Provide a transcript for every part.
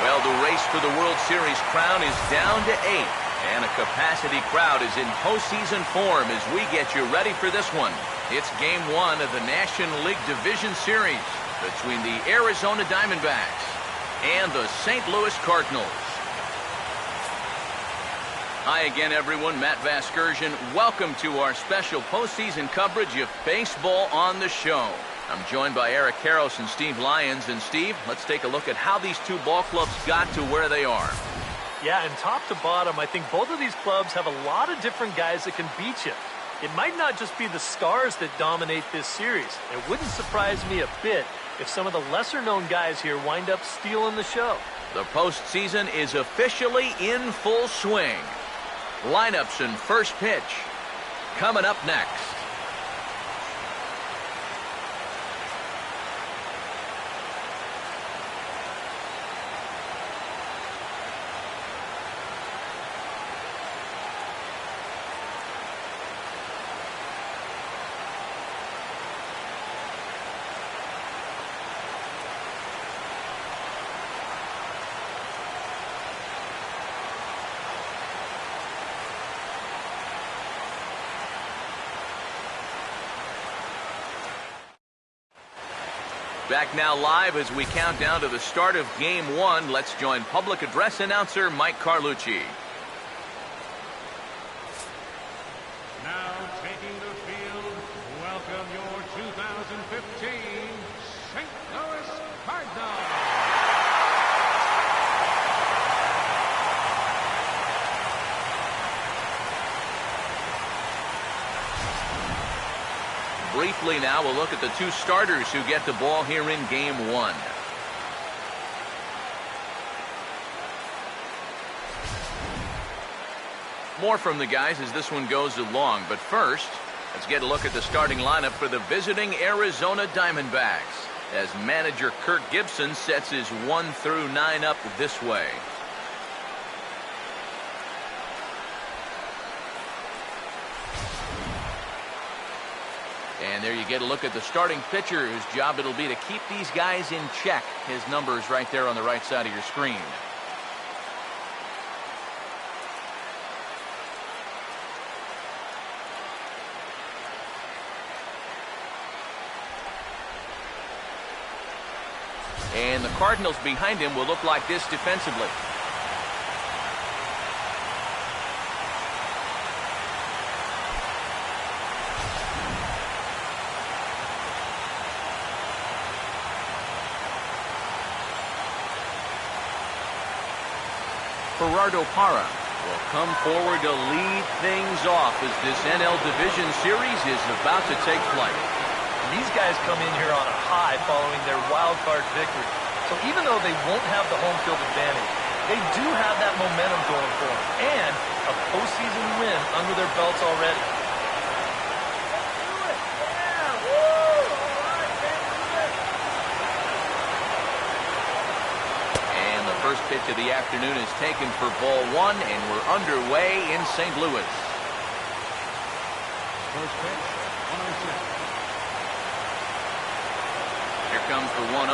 Well, the race for the World Series crown is down to 8, and a capacity crowd is in postseason form as we get you ready for this one. It's Game 1 of the National League Division Series between the Arizona Diamondbacks and the St. Louis Cardinals. Hi again, everyone. Matt Vasgersian. Welcome to our special postseason coverage of baseball on the show. I'm joined by Eric Karros and Steve Lyons. And Steve, let's take a look at how these two ball clubs got to where they are. Yeah, and top to bottom, I think both of these clubs have a lot of different guys that can beat you. It might not just be the stars that dominate this series. It wouldn't surprise me a bit if some of the lesser-known guys here wind up stealing the show. The postseason is officially in full swing. Lineups and first pitch coming up next. Back now live as we count down to the start of Game 1. Let's join public address announcer Mike Carlucci. Now taking the field, welcome your 2015 St. Louis Cardinals. Briefly now, we'll look at the two starters who get the ball here in Game 1. More from the guys as this one goes along, but first, let's get a look at the starting lineup for the visiting Arizona Diamondbacks as manager Kirk Gibson sets his 1 through 9 up this way. And there you get a look at the starting pitcher whose job it'll be to keep these guys in check. His number is right there on the right side of your screen. And the Cardinals behind him will look like this defensively. Gerardo Parra will come forward to lead things off as this NL Division Series is about to take flight. These guys come in here on a high following their wild card victory. So even though they won't have the home field advantage, they do have that momentum going for them and a postseason win under their belts already. First pitch of the afternoon is taken for ball 1, and we're underway in St. Louis. First pitch, 106. Here comes the 1-0.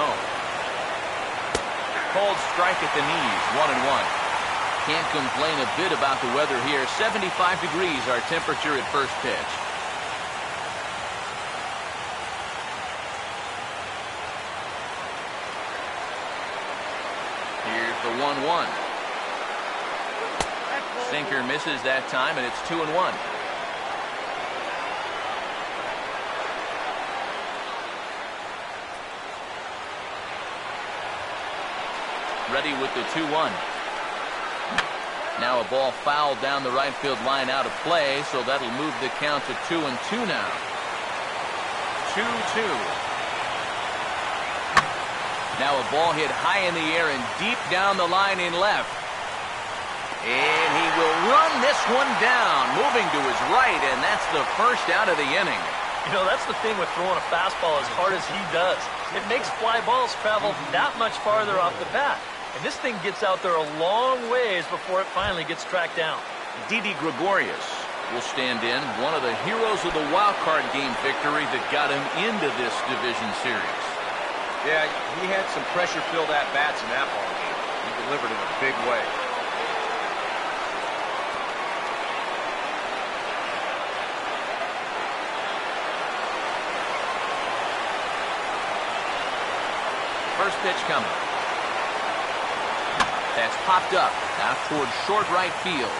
Cold strike at the knees, 1-1. Can't complain a bit about the weather here. 75 degrees our temperature at first pitch. The 1-1. Sinker misses that time, and it's 2-1. Ready with the 2-1. Now a ball fouled down the right field line out of play, so that'll move the count to 2-2 now. 2-2. Now a ball hit high in the air and deep down the line in left. And he will run this one down, moving to his right, and that's the first out of the inning. You know, that's the thing with throwing a fastball as hard as he does. It makes fly balls travel that much farther off the bat. And this thing gets out there a long ways before it finally gets tracked down. Didi Gregorius will stand in, one of the heroes of the wild card game victory that got him into this division series. Yeah, he had some pressure-filled at-bats in that ball game. He delivered in a big way. First pitch coming. That's popped up out towards short right field.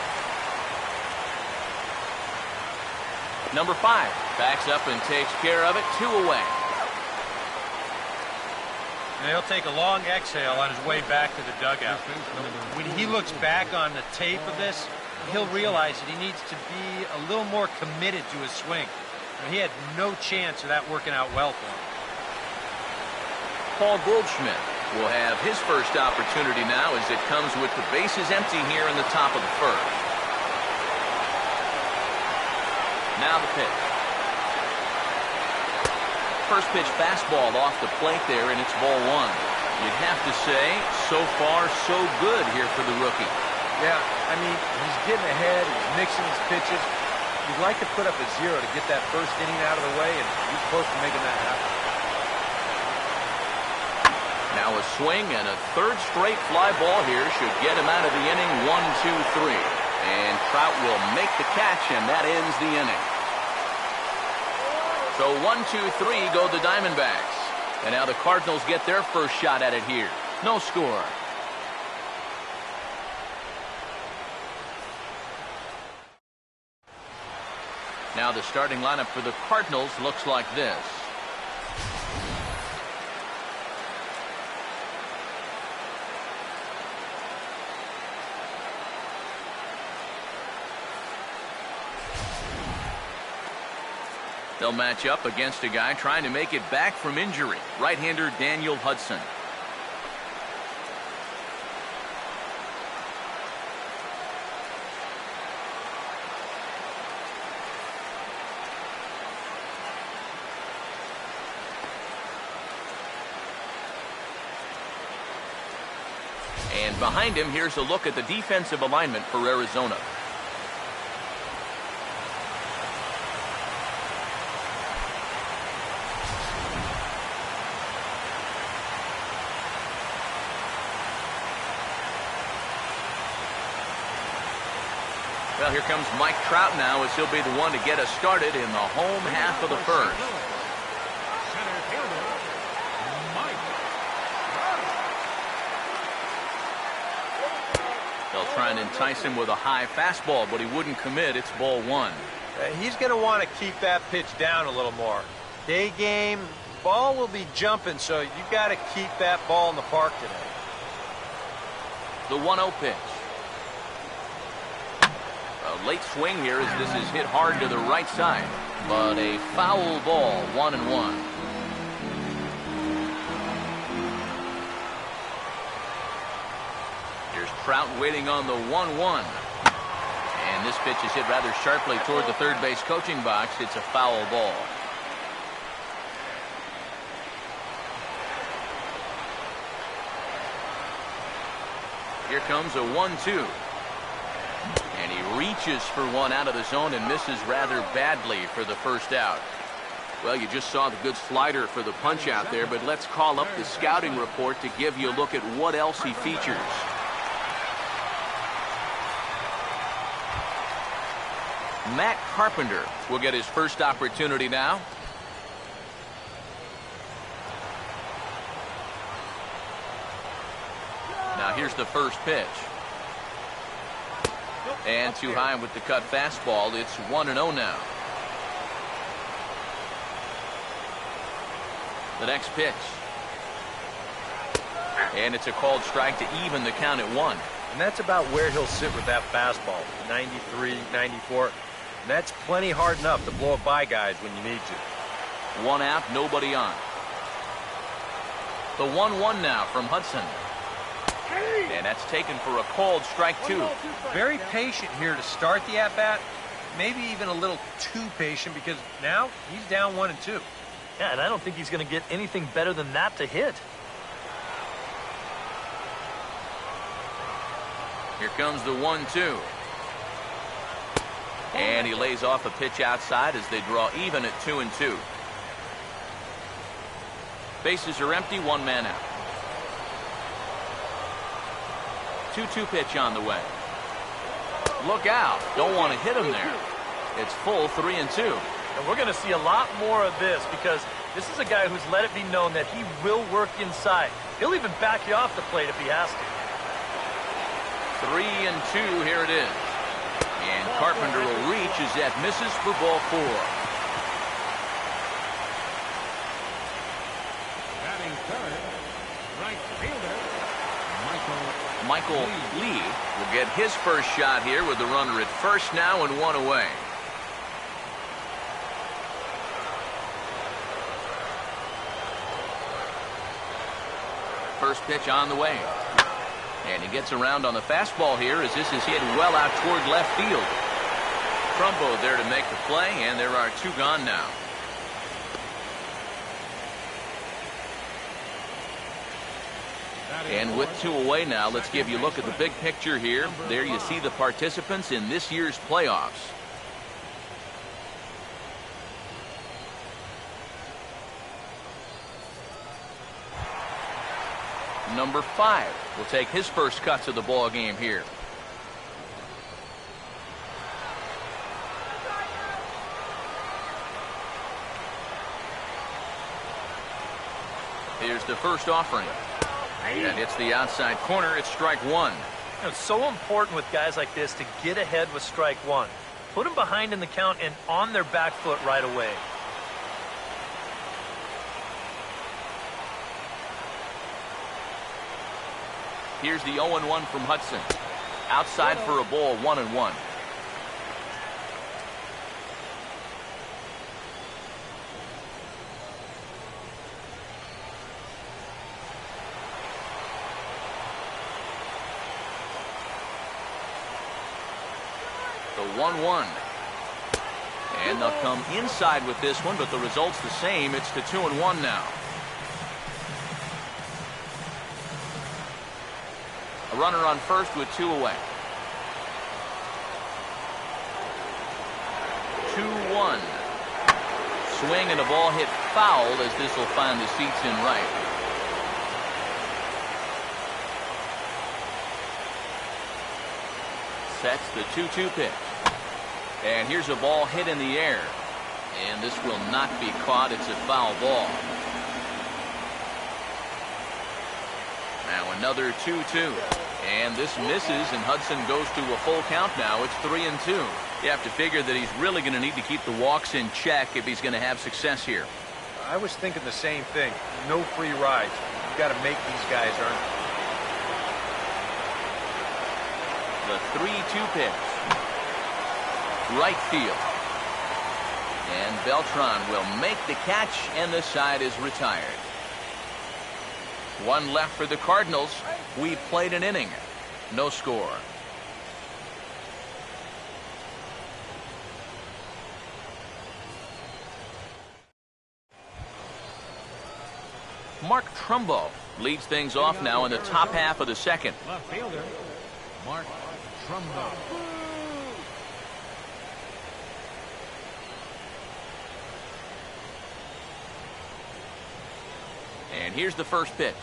Number 5 backs up and takes care of it. 2 away. And he'll take a long exhale on his way back to the dugout. When he looks back on the tape of this, he'll realize that he needs to be a little more committed to his swing. He had no chance of that working out well for him. Paul Goldschmidt will have his first opportunity now as it comes with the bases empty here in the top of the first. Now the pitch. First pitch fastball off the plate there, and it's ball 1. You'd have to say, so far, so good here for the rookie. Yeah, I mean, he's getting ahead, he's mixing his pitches. You'd like to put up a 0 to get that first inning out of the way, and he's close to making that happen. Now a swing and a third straight fly ball here should get him out of the inning. 1-2-3. And Trout will make the catch, and that ends the inning. So 1-2-3 go the Diamondbacks. And now the Cardinals get their first shot at it here. No score. Now the starting lineup for the Cardinals looks like this. They'll match up against a guy trying to make it back from injury, right-hander Daniel Hudson. And behind him, here's a look at the defensive alignment for Arizona. Well, here comes Mike Trout now as he'll be the one to get us started in the home half of the first. Center fielder, Mike Trout. They'll try and entice him with a high fastball, but he wouldn't commit. It's ball 1. He's going to want to keep that pitch down a little more. Day game, ball will be jumping, so you've got to keep that ball in the park today. The 1-0 pitch. A late swing here as this is hit hard to the right side, but a foul ball. 1-1. Here's Trout waiting on the 1-1. And this pitch is hit rather sharply toward the third base coaching box. It's a foul ball. Here comes a 1-2. And he reaches for one out of the zone and misses rather badly for the first out. Well, you just saw the good slider for the punch out there, but let's call up the scouting report to give you a look at what else he features. Matt Carpenter will get his first opportunity now. Now here's the first pitch. And too high with the cut fastball. It's 1-0 now. The next pitch. And it's a called strike to even the count at 1. And that's about where he'll sit with that fastball. 93, 94. And that's plenty hard enough to blow it by guys when you need to. 1 out, nobody on. The 1-1 now from Hudson. And that's taken for a called strike 2. Very patient here to start the at-bat. Maybe even a little too patient because now he's down 1-2. Yeah, and I don't think he's going to get anything better than that to hit. Here comes the 1-2. And he lays off a pitch outside as they draw even at 2-2. Bases are empty, 1 man out. 2-2 pitch on the way. Look out. Don't want to hit him there. It's full 3-2. And we're going to see a lot more of this because this is a guy who's let it be known that he will work inside. He'll even back you off the plate if he has to. 3-2, here it is. And Carpenter will reach as that misses for ball 4. Batting third, right fielder, Michael Lee will get his first shot here with the runner at first now and 1 away. First pitch on the way. And he gets around on the fastball here as this is hit well out toward left field. Trumbo there to make the play, and there are 2 gone now. And with 2 away now, let's give you a look at the big picture here. There you see the participants in this year's playoffs. Number 5 will take his first cuts of the ball game here. Here's the first offering. And it's the outside corner. It's strike 1. It's so important with guys like this to get ahead with strike 1. Put them behind in the count and on their back foot right away. Here's the 0-1 from Hudson. Outside for a ball, 1-1. The 1-1. And they'll come inside with this one, but the result's the same. It's the 2-1 now. A runner on first with 2 away. 2-1. Swing and a ball hit foul as this will find the seats in right. Sets the 2-2 pitch. And here's a ball hit in the air. And this will not be caught. It's a foul ball. Now another 2-2. And this misses, and Hudson goes to a full count now. It's 3-2. You have to figure that he's really going to need to keep the walks in check if he's going to have success here. I was thinking the same thing. No free rides. You've got to make these guys earn it. The 3-2 pitch. Right field. And Beltran will make the catch, and the side is retired. 1 left for the Cardinals. We played an inning. No score. Mark Trumbo leads things off now in the top half of the second. left fielder, Mark Trumbo. And here's the first pitch.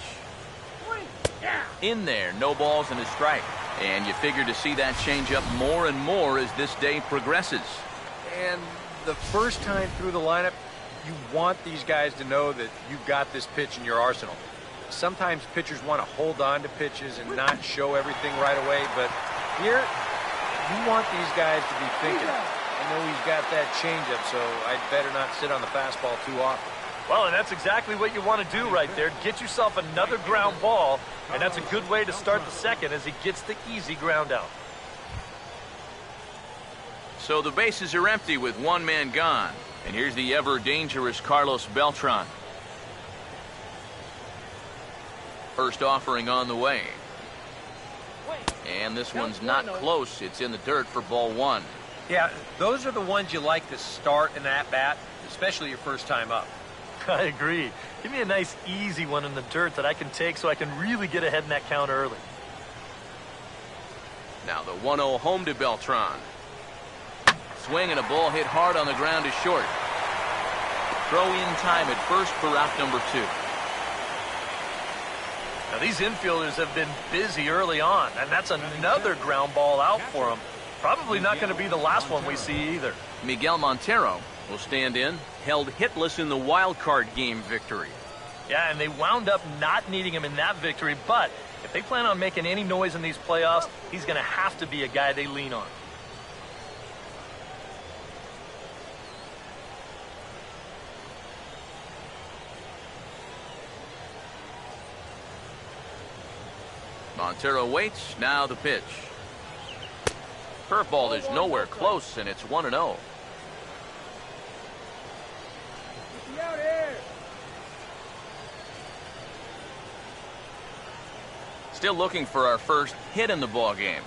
In there, no balls and a strike. And you figure to see that change up more and more as this day progresses. And the first time through the lineup, you want these guys to know that you've got this pitch in your arsenal. Sometimes pitchers want to hold on to pitches and not show everything right away, but here, you want these guys to be thinking, I know he's got that changeup, so I'd better not sit on the fastball too often. Well, and that's exactly what you want to do right there. Get yourself another ground ball, and that's a good way to start the second as he gets the easy ground out. So the bases are empty with 1 man gone. And here's the ever-dangerous Carlos Beltran. First offering on the way. And this one's not close. It's in the dirt for ball 1. Yeah, those are the ones you like to start in that bat, especially your first time up. I agree. Give me a nice, easy one in the dirt that I can take so I can really get ahead in that count early. Now the 1-0 home to Beltran. Swing and a ball hit hard on the ground is short. Throw in time at first for out number 2. Now, these infielders have been busy early on, and that's another ground ball out for them. Probably not going to be the last one we see either. Miguel Montero will stand in, held hitless in the wild card game victory. Yeah, and they wound up not needing him in that victory, but if they plan on making any noise in these playoffs, he's going to have to be a guy they lean on. Montero waits, now the pitch. Curveball is nowhere close, and it's 1-0. Still looking for our first hit in the ball game.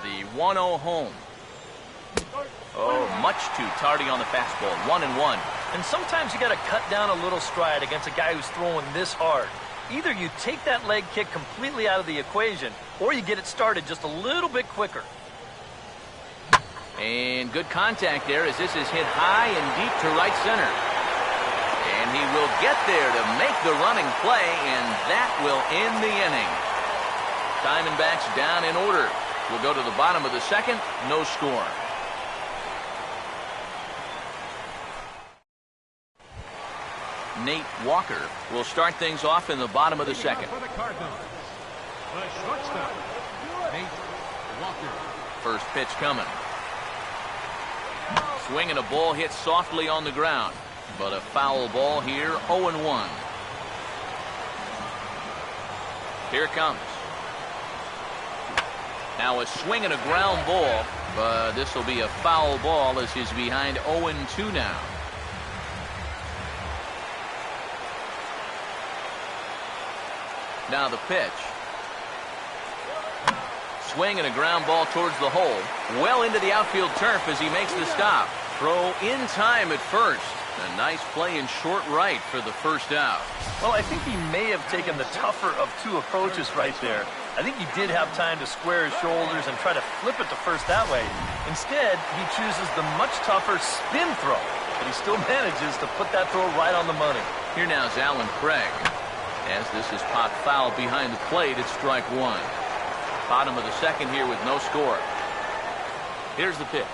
The 1-0 home. Oh, much too tardy on the fastball. 1-1. And sometimes you got to cut down a little stride against a guy who's throwing this hard. Either you take that leg kick completely out of the equation, or you get it started just a little bit quicker. And good contact there as this is hit high and deep to right center. And he will get there to make the running play, and that will end the inning. Diamondbacks down in order. We'll go to the bottom of the second, no score. Nate Walker will start things off in the bottom of the second. For the Cardinals, the shortstop, Nate Walker. First pitch coming. Swinging a ball hit softly on the ground, but a foul ball here, 0-1. Here it comes. Now a swing and a ground ball, but this will be a foul ball as he's behind 0-2 now. Now the pitch. Swing and a ground ball towards the hole. Well into the outfield turf as he makes the stop. Throw in time at first. A nice play in short right for the first out. Well, I think he may have taken the tougher of two approaches right there. I think he did have time to square his shoulders and try to flip it to first that way. Instead, he chooses the much tougher spin throw, but he still manages to put that throw right on the money. Here now is Alan Craig. As this is popped foul behind the plate, it's strike one. Bottom of the second here with no score. Here's the pitch.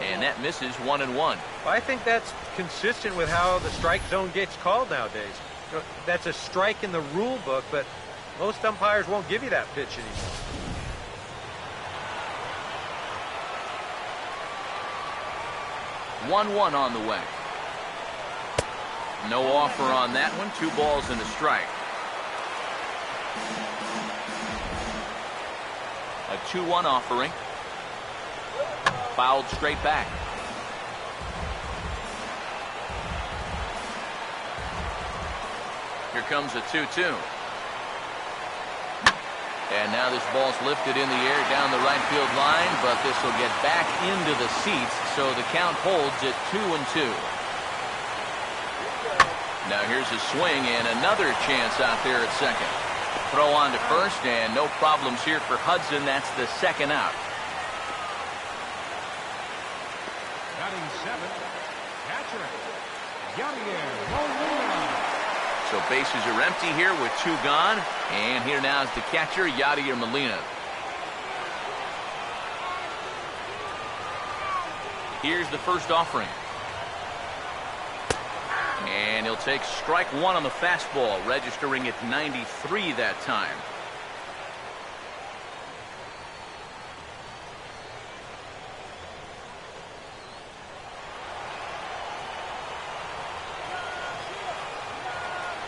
And that misses 1-1. Well, I think that's consistent with how the strike zone gets called nowadays. You know, that's a strike in the rule book, but most umpires won't give you that pitch anymore. One on the way. No offer on that one. 2 balls and a strike. A 2-1 offering. Fouled straight back. Here comes a 2-2. And now this ball's lifted in the air down the right field line, but this will get back into the seats, so the count holds at 2-2. Now here's a swing and another chance out there at second. Throw on to first, and no problems here for Hudson. That's the second out. Batting 7th, catcher, Yadier Molina. So bases are empty here with 2 gone. And here now is the catcher, Yadier Molina. Here's the first offering. And he'll take strike one on the fastball, registering at 93 that time.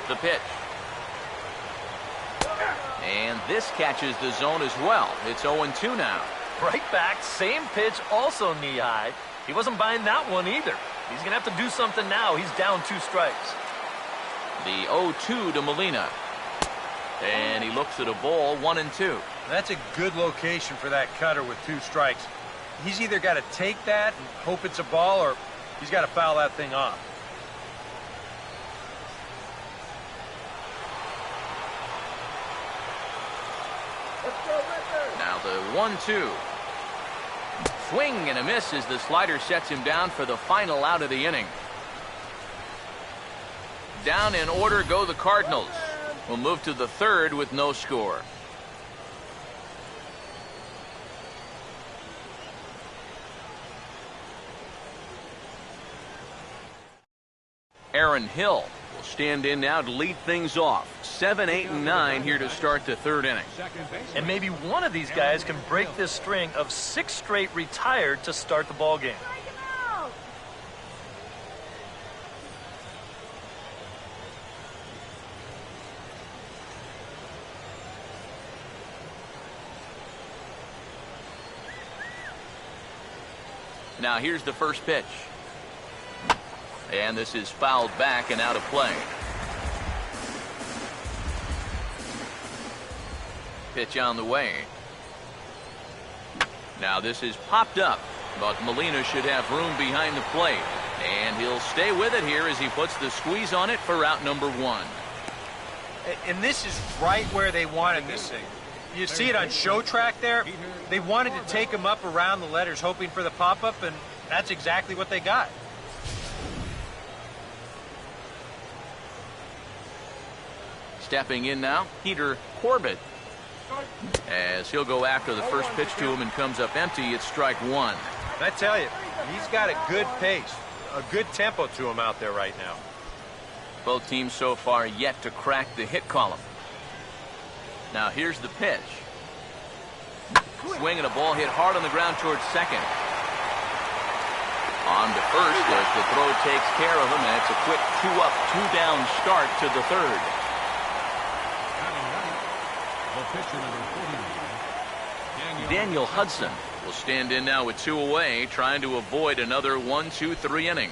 The pitch. And this catches the zone as well. It's 0-2 now. Right back, same pitch, also knee high. He wasn't buying that one either. He's going to have to do something now. He's down 2 strikes. The 0-2 to Molina. And he looks at a ball, 1-2. That's a good location for that cutter with 2 strikes. He's either got to take that and hope it's a ball, or he's got to foul that thing off. Now the 1-2. Swing and a miss as the slider sets him down for the final out of the inning. Down in order go the Cardinals. We'll move to the third with no score. Aaron Hill will stand in now to lead things off. 7, 8, and 9 here to start the third inning. And maybe one of these guys can break this string of 6 straight retired to start the ball game. Now here's the first pitch. And this is fouled back and out of play. Pitch on the way. Now this is popped up, but Molina should have room behind the plate. And he'll stay with it here as he puts the squeeze on it for out number 1. And this is right where they wanted this thing. You see it on show track there. They wanted to take him up around the letters, hoping for the pop-up, and that's exactly what they got. Stepping in now, Peter Corbett. As he'll go after the first pitch to him and comes up empty, it's strike 1. And I tell you, he's got a good pace, a good tempo to him out there right now. Both teams so far yet to crack the hit column. Now here's the pitch. Swing and a ball hit hard on the ground towards second. On to first as the throw takes care of him, and it's a quick 2-up, 2-down start to the third. Daniel Hudson will stand in now with 2 away, trying to avoid another 1, 2, 3 inning.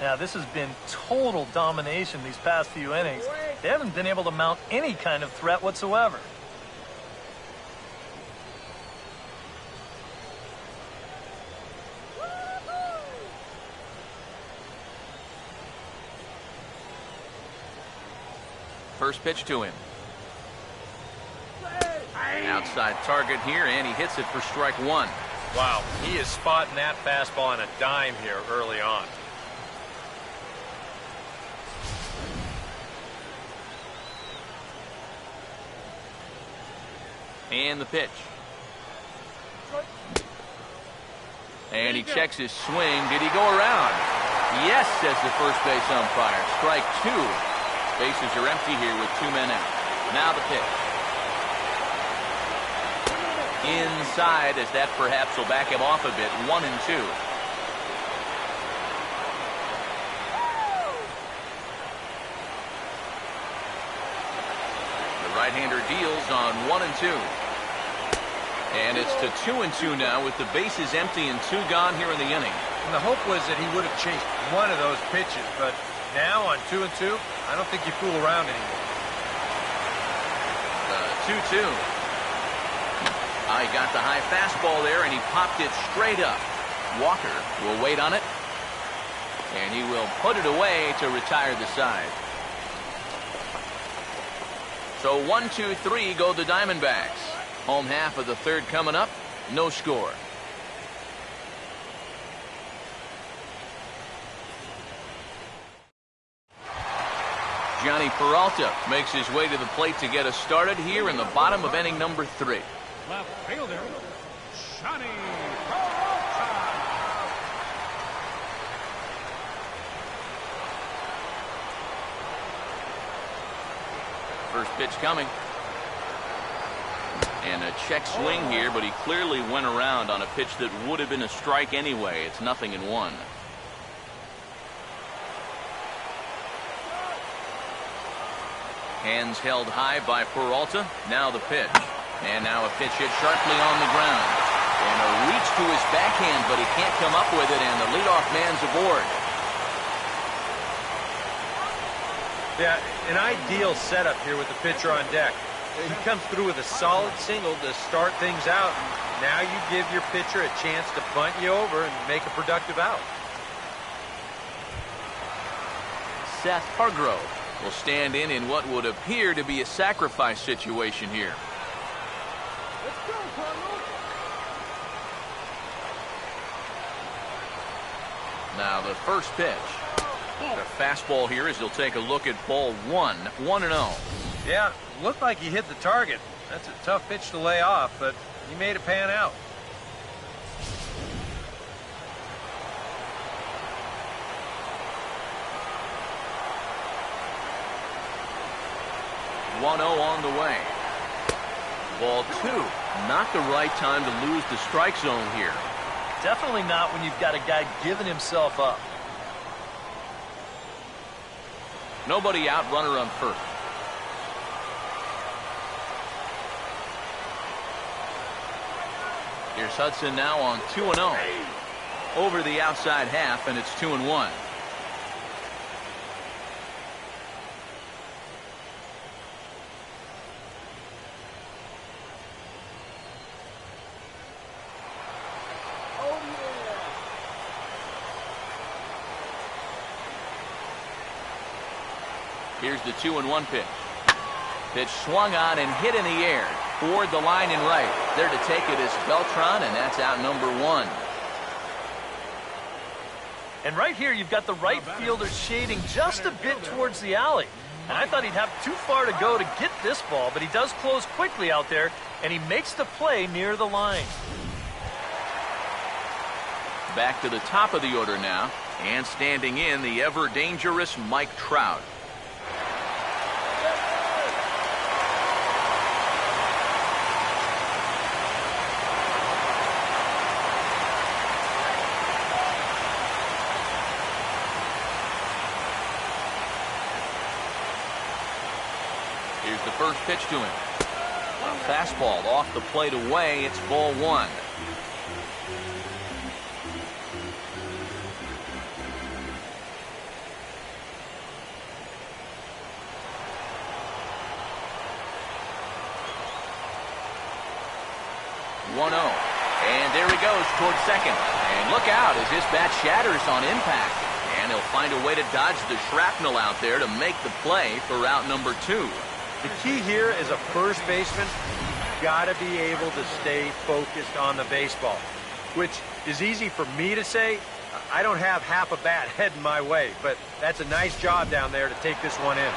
Now, this has been total domination these past few innings. They haven't been able to mount any kind of threat whatsoever. First pitch to him. Outside target here, and he hits it for strike 1. Wow, he is spotting that fastball on a dime here early on. And the pitch. And he checks his swing. Did he go around? Yes, says the first base umpire. Strike 2. Bases are empty here with 2 men out. Now the pitch. Inside, as that perhaps will back him off a bit. 1 and 2. The right-hander deals on 1 and 2. And it's to 2 and 2 now with the bases empty and 2 gone here in the inning. And the hope was that he would have chased one of those pitches, but now on 2 and 2, I don't think you fool around anymore. 2-2. He got the high fastball there, and he popped it straight up. Walker will wait on it, and he will put it away to retire the side. So 1, 2, 3 go the Diamondbacks. Home half of the third coming up. No score. Johnny Peralta makes his way to the plate to get us started here in the bottom of inning number 3. Left fielder, Johnny Peralta. First pitch coming. And a check swing here, but he clearly went around on a pitch that would have been a strike anyway. It's 0-1. Hands held high by Peralta. Now the pitch. And now a pitch hit sharply on the ground. And a reach to his backhand, but he can't come up with it, and the leadoff man's aboard. Yeah, an ideal setup here with the pitcher on deck. He comes through with a solid single to start things out. And now you give your pitcher a chance to bunt you over and make a productive out. Seth Hargrove will stand in what would appear to be a sacrifice situation here. Let's go, Cardinals. Now the first pitch. The fastball here as he'll take a look at ball one. 1-0. Yeah, looked like he hit the target. That's a tough pitch to lay off, but he made it pan out. 1-0 on the way. Ball two. Not the right time to lose the strike zone here. Definitely not when you've got a guy giving himself up. Nobody out, runner on first. Here's Hudson now on 2-0. Over the outside half, and it's 2-1. Here's the 2-1 pitch. Pitch swung on and hit in the air. Toward the line and right. There to take it is Beltran, and that's out number one. And right here, you've got the right fielder shading just a bit towards the alley. And I thought he'd have too far to go to get this ball, but he does close quickly out there, and he makes the play near the line. Back to the top of the order now, and standing in, the ever-dangerous Mike Trout. Here's the first pitch to him. A fastball off the plate away. It's ball one. And there he goes towards second. And look out as his bat shatters on impact. And he'll find a way to dodge the shrapnel out there to make the play for out number two. The key here is a first baseman. You've got to be able to stay focused on the baseball, which is easy for me to say. I don't have half a bat heading my way, but that's a nice job down there to take this one in.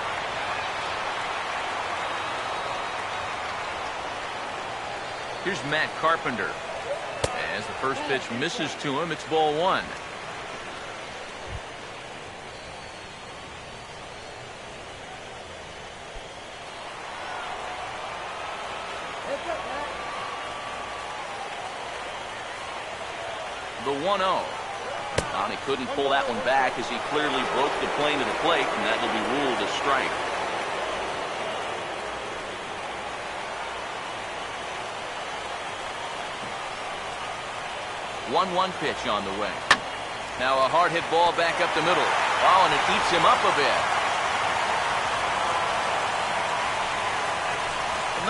Here's Matt Carpenter. As the first pitch misses to him, it's ball one. The 1-0. He couldn't pull that one back as he clearly broke the plane to the plate, and that will be ruled a strike. 1-1 pitch on the way. Now a hard hit ball back up the middle. Oh, and it eats him up a bit.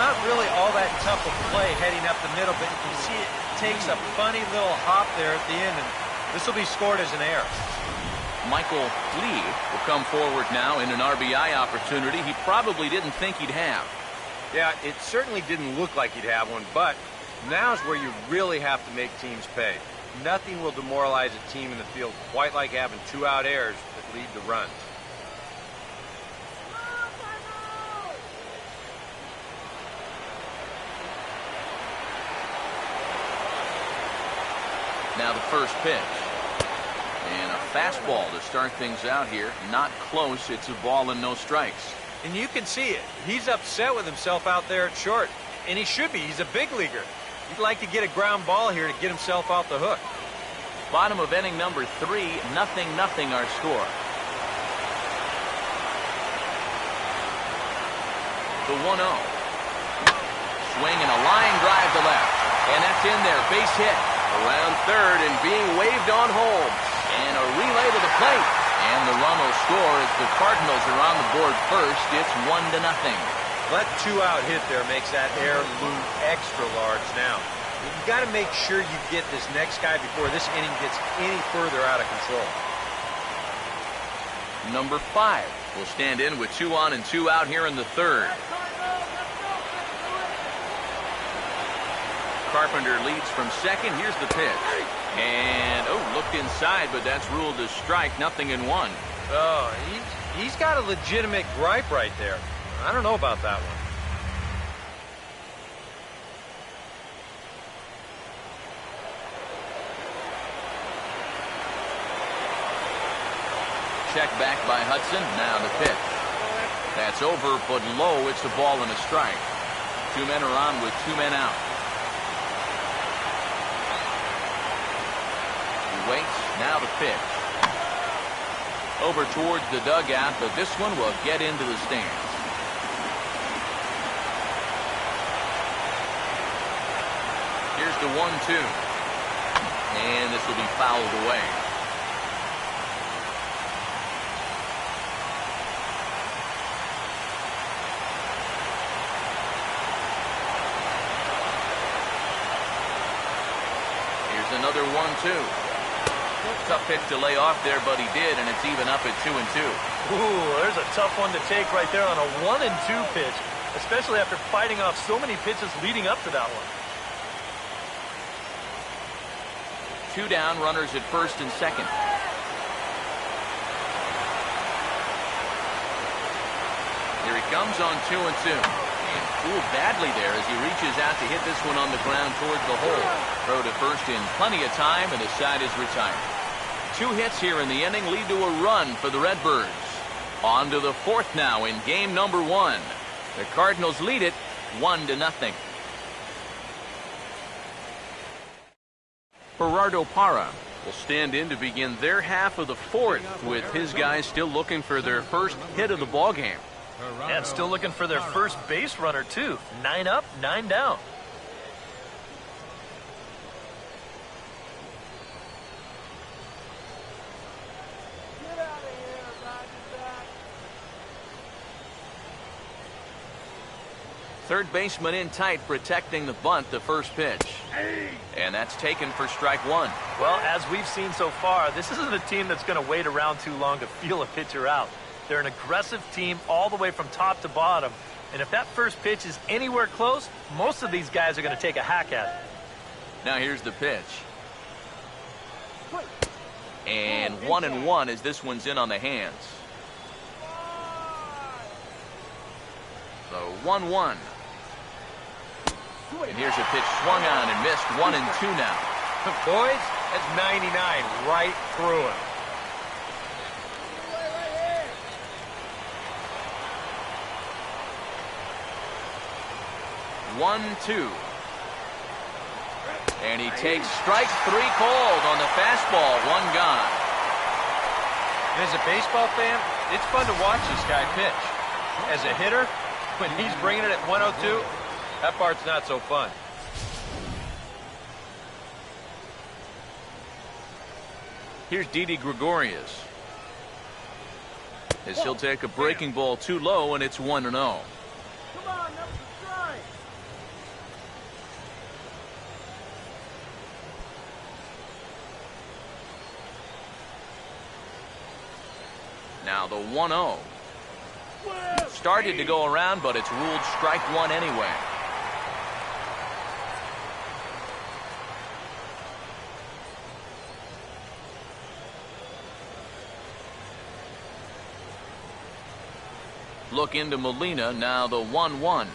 Not really all that tough a play heading up the middle, but you can see it takes a funny little hop there at the end, and this will be scored as an error. Michael Lee will come forward now in an RBI opportunity he probably didn't think he'd have. Yeah, it certainly didn't look like he'd have one, but now's where you really have to make teams pay. Nothing will demoralize a team in the field quite like having 2 out errors that lead to runs. Now the first pitch. And a fastball to start things out here. Not close. It's a ball and no strikes. And you can see it. He's upset with himself out there at short. And he should be. He's a big leaguer. He'd like to get a ground ball here to get himself off the hook. Bottom of inning number 3. 0-0 our score. The 1-0. Swing and a line drive to left. And that's in there. Base hit. Around third and being waved on home. And a relay to the plate. And the run will score as the Cardinals are on the board first. It's 1-0. That 2-out hit there makes that air loom extra large now. You've got to make sure you get this next guy before this inning gets any further out of control. Number 5 will stand in with 2 on and 2 out here in the third. Carpenter leads from second. Here's the pitch. And, looked inside, but that's ruled a strike. 0-1. Oh, he's got a legitimate gripe right there. I don't know about that one. Check back by Hudson. Now the pitch. That's over, but low. It's a ball and a strike. 2 men are on with 2 men out. He waits. Now the pitch. Over towards the dugout, but this one will get into the stands. Here's the 1-2. And this will be fouled away. Another 1-2. Tough pitch to lay off there, but he did, and it's even up at 2-2. Ooh, there's a tough one to take right there on a 1-2 pitch, especially after fighting off so many pitches leading up to that one. 2 down, runners at first and second. Here he comes on 2-2. And fooled badly there as he reaches out to hit this one on the ground towards the hole. Throw to first in plenty of time, and the side is retired. 2 hits here in the inning lead to a run for the Redbirds. On to the 4th now in game number 1. The Cardinals lead it 1-0. Gerardo Parra will stand in to begin their half of the 4th, with his guys still looking for their first hit of the ballgame. And still looking for their first base runner, too. 9 up, 9 down. Third baseman in tight, protecting the bunt, the first pitch. And that's taken for strike 1. Well, as we've seen so far, this isn't a team that's going to wait around too long to feel a pitcher out. They're an aggressive team all the way from top to bottom. And if that first pitch is anywhere close, most of these guys are going to take a hack at it. Now here's the pitch. And 1-1 as this one's in on the hands. So 1-1. And here's a pitch swung on and missed. 1-2 now. Boys, that's 99 right through him. One, 2. And he takes strike 3 called on the fastball. 1 gone. And as a baseball fan, it's fun to watch this guy pitch. As a hitter, when he's bringing it at 102, that part's not so fun. Here's Didi Gregorius. As he'll take a breaking ball too low, and it's 1-0. Now the 1-0. Started to go around, but it's ruled strike 1 anyway. Look into Molina. Now the 1-1.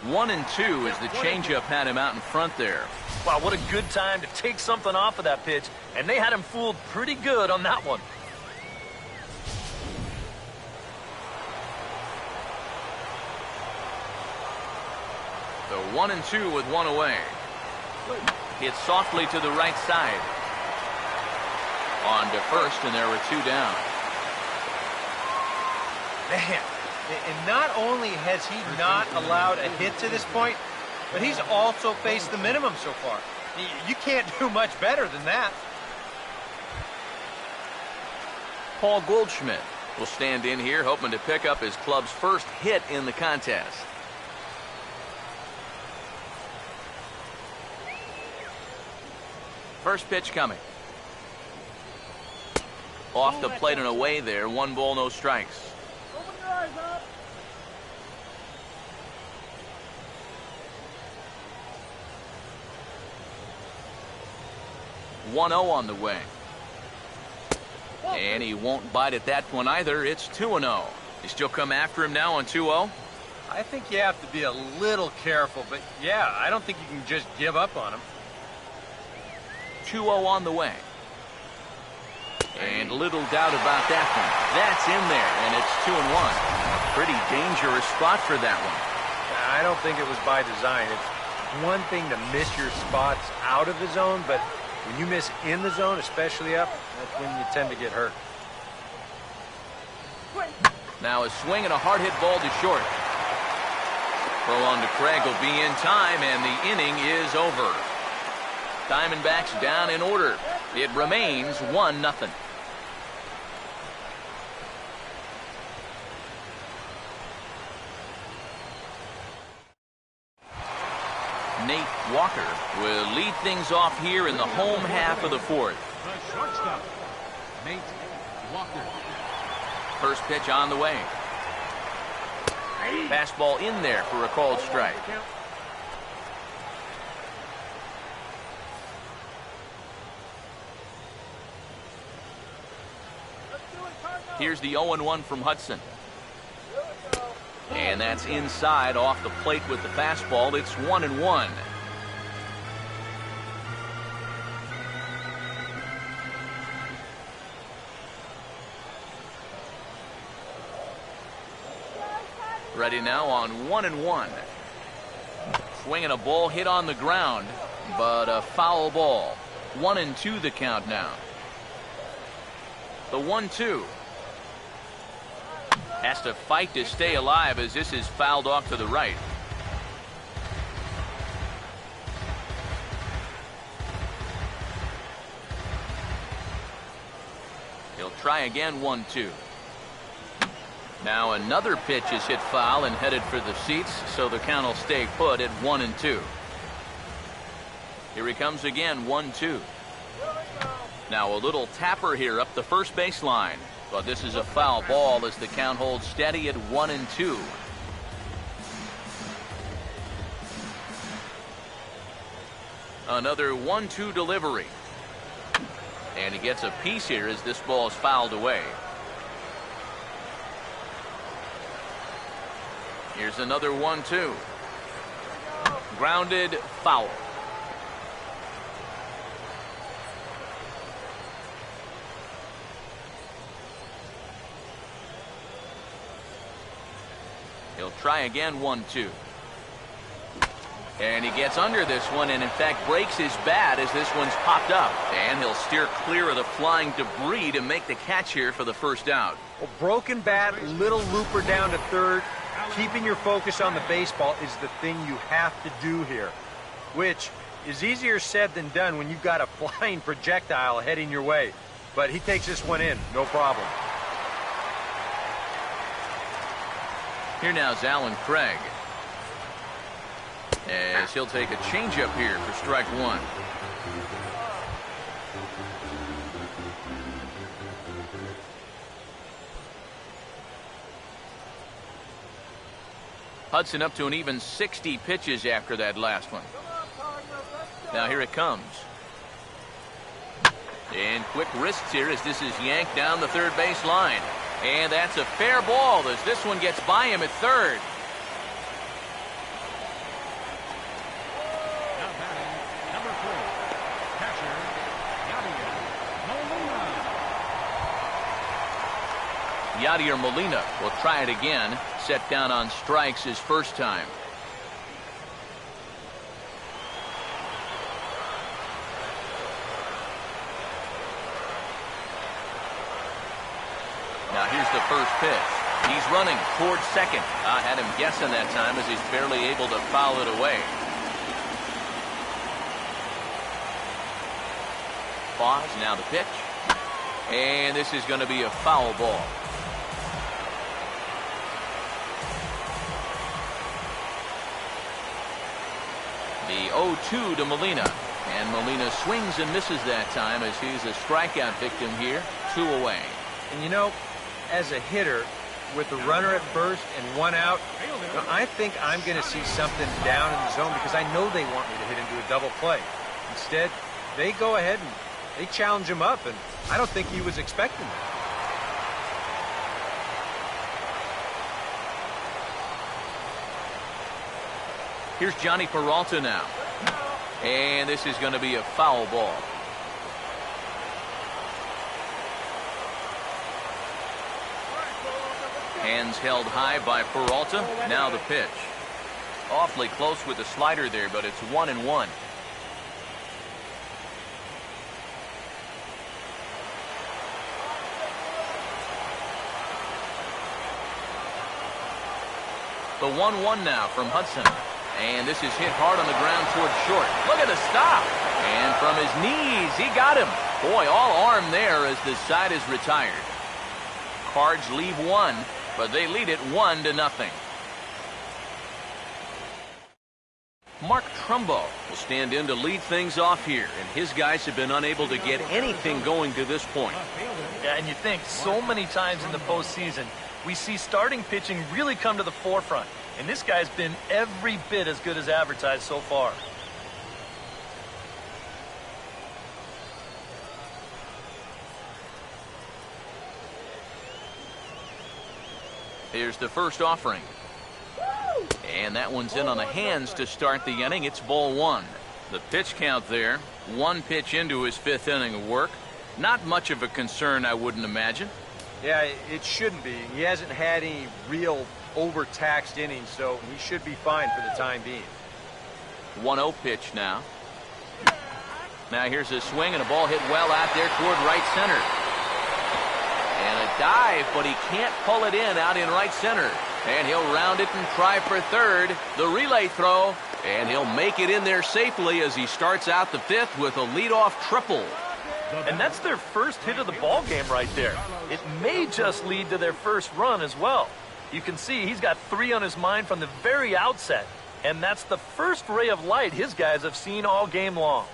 1-2 as the changeup had him out in front there. Wow, what a good time to take something off of that pitch. And they had him fooled pretty good on that one. So 1-2 with 1 away. Hit softly to the right side. On to first, and there were 2 down. Man, and not only has he not allowed a hit to this point, but he's also faced the minimum so far. You can't do much better than that. Paul Goldschmidt will stand in here, hoping to pick up his club's first hit in the contest. First pitch coming. Off the plate and away there. 1 ball, no strikes. 1-0 on the way. And he won't bite at that one either. It's 2-0. You still come after him now on 2-0? I think you have to be a little careful, but yeah, I don't think you can just give up on him. 2-0 on the way. And little doubt about that one. That's in there, and it's 2-1. Pretty dangerous spot for that one. I don't think it was by design. It's one thing to miss your spots out of the zone, but when you miss in the zone, especially up, that's when you tend to get hurt. Now a swing and a hard hit ball to short. Throw on to Craig will be in time, and the inning is over. Diamondbacks down in order. It remains 1-0. Nate Walker will lead things off here in the home half of the fourth. The shortstop, Nate Walker. First pitch on the way. Fastball in there for a called strike. Here's the 0-1 from Hudson. And that's inside off the plate with the fastball. It's 1-1. Ready now on 1-1. Swinging a ball hit on the ground, but a foul ball. 1-2 the count now. The 1-2. Has to fight to stay alive as this is fouled off to the right. He'll try again, 1-2. Now another pitch is hit foul and headed for the seats, so the count will stay put at 1-2. Here he comes again, 1-2. Now a little tapper here up the first baseline. But this is a foul ball as the count holds steady at 1-2. Another 1-2 delivery. And he gets a piece here as this ball is fouled away. Here's another 1-2. Grounded, foul. He'll try again, 1-2. And he gets under this one and in fact breaks his bat as this one's popped up. And he'll steer clear of the flying debris to make the catch here for the first out. Well, broken bat, little looper down to third. Keeping your focus on the baseball is the thing you have to do here, which is easier said than done when you've got a flying projectile heading your way. But he takes this one in, no problem. Here now is Alan Craig. As he'll take a changeup here for strike one. Hudson up to an even 60 pitches after that last one. Now here it comes. And quick wrists here as this is yanked down the third base line. And that's a fair ball as this one gets by him at third. Now batting, number 3, catcher, Yadier Molina. Yadier Molina will try it again. Set down on strikes his first time. Now here's the first pitch. He's running towards second. I had him guessing that time as he's barely able to foul it away. Pause, now the pitch. And this is going to be a foul ball. The 0-2 to Molina. And Molina swings and misses that time as he's a strikeout victim here. 2 away. And you know, as a hitter, with a runner at first and 1 out, I think I'm going to see something down in the zone because I know they want me to hit into a double play. Instead, they go ahead and They challenged him up, and I don't think he was expecting it. Here's Johnny Peralta now. And this is going to be a foul ball. Hands held high by Peralta. Now the pitch. Awfully close with the slider there, but it's 1-1. The 1-1 now from Hudson. And this is hit hard on the ground towards short. Look at the stop. And from his knees, he got him. Boy, all arm there as the side is retired. Cards leave one, but they lead it 1-0. Mark Trumbo will stand in to lead things off here, and his guys have been unable to get anything going to this point. Yeah, and you think so many times in the postseason, we see starting pitching really come to the forefront. And this guy's been every bit as good as advertised so far. Here's the first offering. And that one's in on the hands to start the inning. It's ball one. The pitch count there. One pitch into his fifth inning of work. Not much of a concern, I wouldn't imagine. Yeah, it shouldn't be. He hasn't had any real overtaxed innings, so he should be fine for the time being. 1-0 pitch now. Now here's a swing and a ball hit well out there toward right center. And a dive, but he can't pull it in out in right center. And he'll round it and try for third. The relay throw, and he'll make it in there safely as he starts out the fifth with a leadoff triple. And that's their first hit of the ball game right there. It may just lead to their first run as well. You can see he's got 3 on his mind from the very outset. And that's the first ray of light his guys have seen all game long.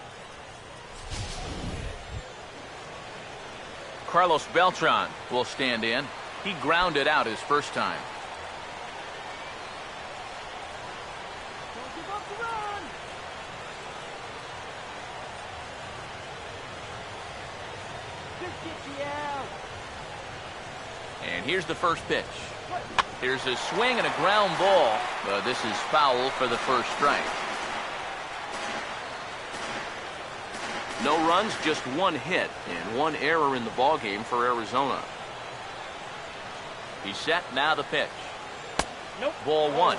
Carlos Beltran will stand in. He grounded out his first time. And here's the first pitch. Here's a swing and a ground ball. This is foul for the first strike. No runs, just one hit and one error in the ball game for Arizona. He's set, now the pitch. Nope. Ball one.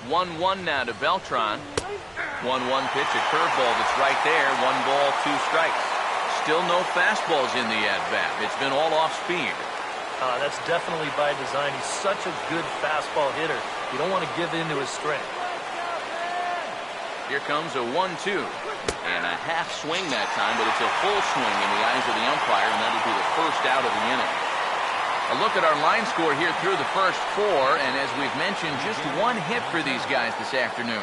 One 1 now to Beltran. 1-1 pitch, a curveball that's right there. 1 ball, 2 strikes. Still no fastballs in the at-bat. It's been all off speed. That's definitely by design. He's such a good fastball hitter. You don't want to give in to his strength. Here comes a 1-2. And a half swing that time, but it's a full swing in the eyes of the umpire, and that'll be the first out of the inning. A look at our line score here through the first 4, and as we've mentioned, just 1 hit for these guys this afternoon.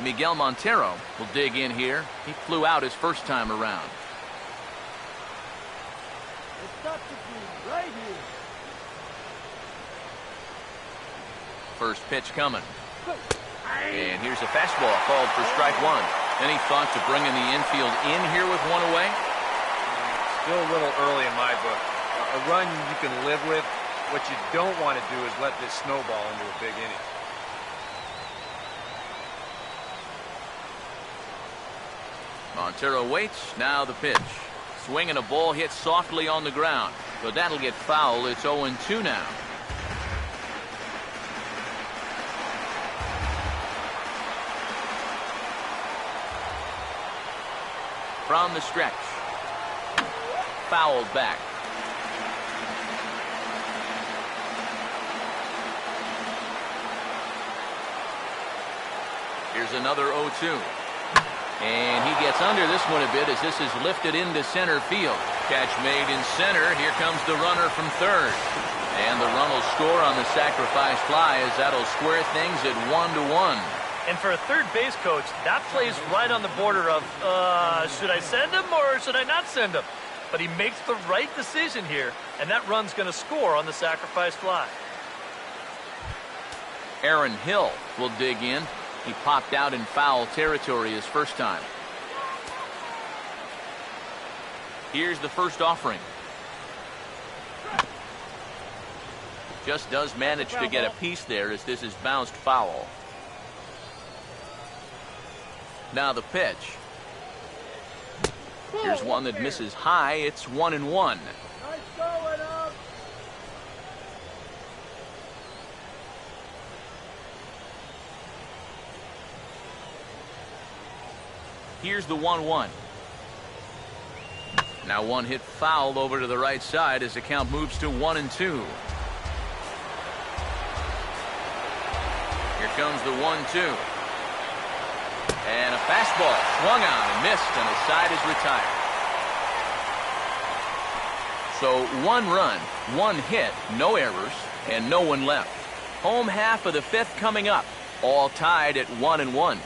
Miguel Montero will dig in here. He flew out his first time around. First pitch coming. And here's a fastball called for strike 1. Any thought to bringing the infield in here with 1 away? Still a little early in my book. A run you can live with. What you don't want to do is let this snowball into a big inning. Montero waits. Now the pitch. Swing and a ball hit softly on the ground. But that'll get foul. It's 0-2 now. From the stretch. Fouled back. Here's another 0-2. And he gets under this one a bit as this is lifted into center field. Catch made in center. Here comes the runner from third. And the run will score on the sacrifice fly as that'll square things at 1-1. And for a third base coach, that plays right on the border of, should I send him or should I not send him? But he makes the right decision here, and that run's going to score on the sacrifice fly. Aaron Hill will dig in. He popped out in foul territory his first time. Here's the first offering. Just does manage to get a piece there as this is bounced foul. Now the pitch. Here's one that misses high. It's 1-1. Here's the 1-1. Now one hit foul over to the right side as the count moves to 1-2. Here comes the 1-2. And a fastball swung on and missed, and the side is retired. So 1 run, 1 hit, no errors, and no one left. Home half of the 5th coming up, all tied at 1-1.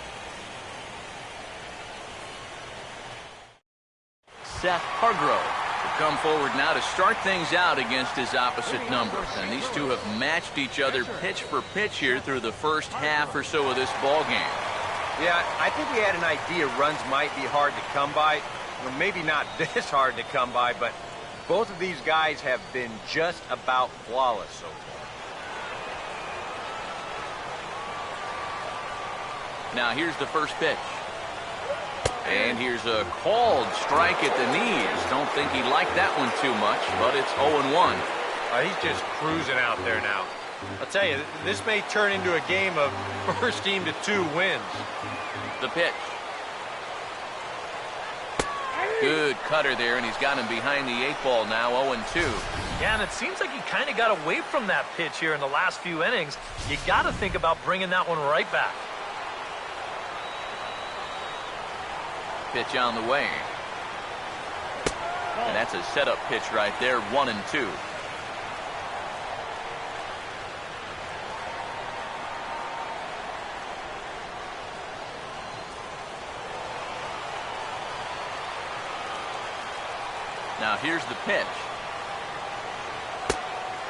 Seth Hargrove will come forward now to start things out against his opposite number. And these two have matched each other pitch for pitch here through the first half or so of this ball game. Yeah, I think we had an idea runs might be hard to come by. Well, maybe not this hard to come by, but both of these guys have been just about flawless so far. Now here's the first pitch. And here's a called strike at the knees. Don't think he liked that one too much, but it's 0-1. He's just cruising out there now. I'll tell you, this may turn into a game of first team to 2 wins. The pitch. Good cutter there, and he's got him behind the 8 ball now, 0-2. Yeah, and it seems like he kind of got away from that pitch here in the last few innings. You got to think about bringing that one right back. Pitch on the way. And that's a setup pitch right there, 1-2. Now here's the pitch.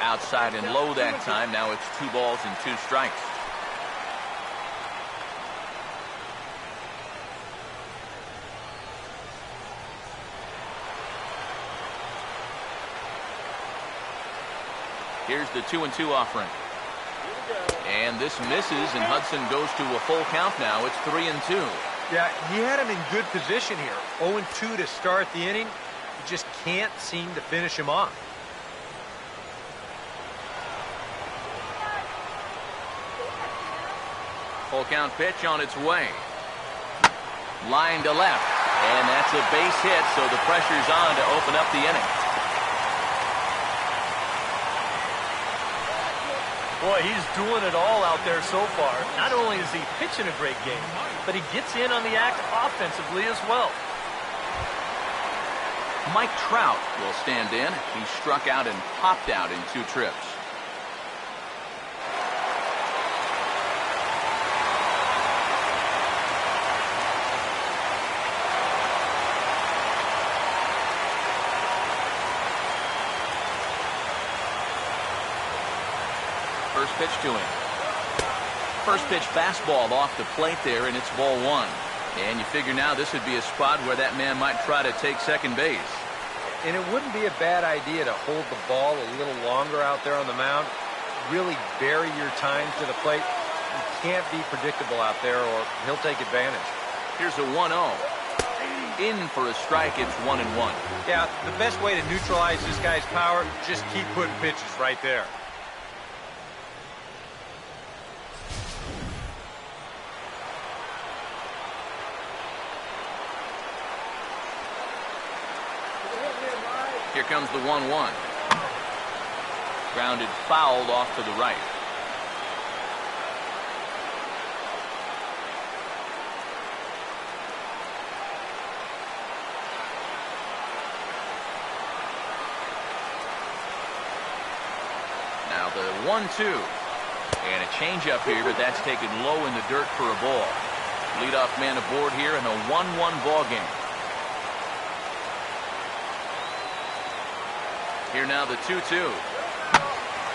Outside and low that time. Now it's 2 balls and 2 strikes. Here's the 2-2 offering. And this misses, and Hudson goes to a full count now. It's 3-2. Yeah, he had him in good position here. 0-2 to start the inning. You just can't seem to finish him off. Full count pitch on its way. Line to left. And that's a base hit, so the pressure's on to open up the inning. Boy, he's doing it all out there so far. Not only is he pitching a great game, but he gets in on the act offensively as well. Mike Trout will stand in. He struck out and popped out in 2 trips. First pitch to him. First pitch fastball off the plate there, and it's ball 1. And you figure now this would be a spot where that man might try to take second base. And it wouldn't be a bad idea to hold the ball a little longer out there on the mound. Really bury your time to the plate. You can't be predictable out there or he'll take advantage. Here's a 1-0. In for a strike, it's 1-1. Yeah, the best way to neutralize this guy's power, just keep putting pitches right there. Here comes the 1-1. Grounded fouled off to the right. The 1-2. And a changeup here, but that's taken low in the dirt for a ball. Leadoff man aboard here in a 1-1 ball game. Here now the 2-2.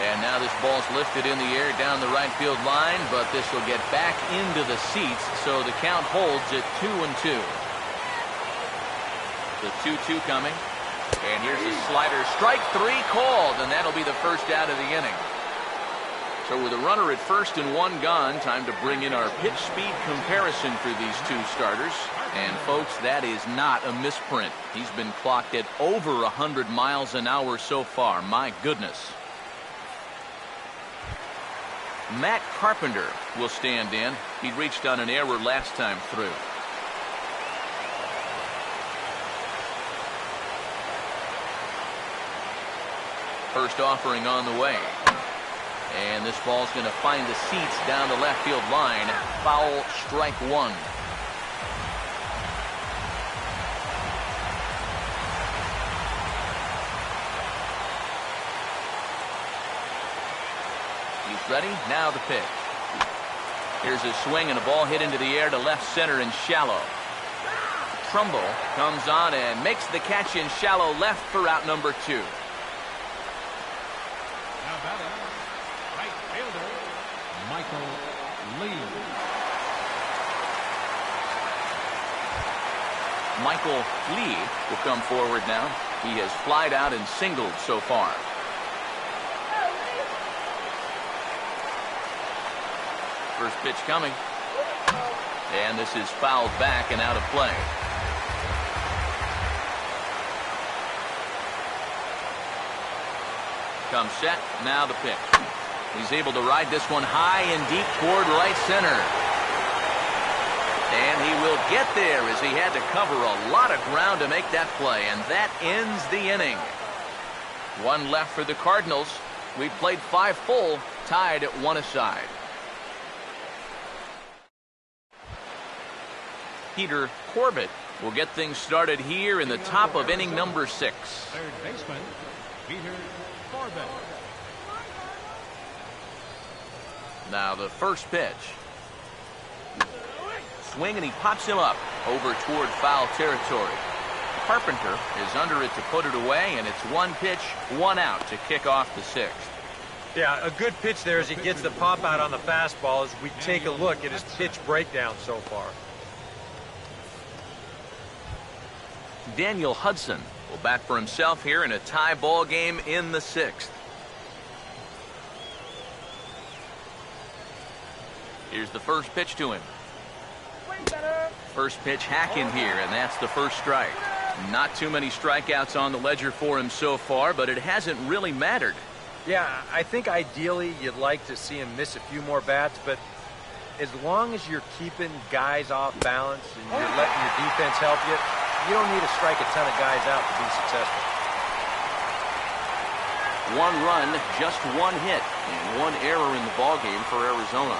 And now this ball's lifted in the air down the right field line, but this will get back into the seats, so the count holds at 2-2. The 2-2 coming. And here's a slider. Strike 3 called, and that'll be the first out of the inning. So with a runner at first and one gone, time to bring in our pitch speed comparison for these two starters. And folks, that is not a misprint. He's been clocked at over 100 miles an hour so far. My goodness. Matt Carpenter will stand in. He reached on an error last time through. First offering on the way. And this ball's going to find the seats down the left field line. Foul, strike 1. He's ready. Now the pitch. Here's a swing and a ball hit into the air to left center and shallow. Trumbull comes on and makes the catch in shallow left for out number 2. Now batting, right fielder, Michael Lee. Michael Lee will come forward now. He has flied out and singled so far. First pitch coming. And this is fouled back and out of play. Comes set. Now the pitch. He's able to ride this one high and deep toward right center. And he will get there as he had to cover a lot of ground to make that play. And that ends the inning. One left for the Cardinals. We played 5 full, tied at 1 aside. Peter Corbett will get things started here in the top of inning number 6. Third baseman, Peter Corbett. Now the first pitch. Swing and he pops him up over toward foul territory. Carpenter is under it to put it away, and it's 1 pitch, 1 out to kick off the 6th. Yeah, a good pitch there as he gets the pop out on the fastball as we take a look at his pitch breakdown so far. Daniel Hudson will bat for himself here in a tie ball game in the 6th. Here's the first pitch to him. First pitch hacking here, and that's the first strike. Not too many strikeouts on the ledger for him so far, but it hasn't really mattered. Yeah, I think ideally you'd like to see him miss a few more bats, but as long as you're keeping guys off balance and you're letting your defense help you, you don't need to strike a ton of guys out to be successful. 1 run, just 1 hit, and 1 error in the ballgame for Arizona.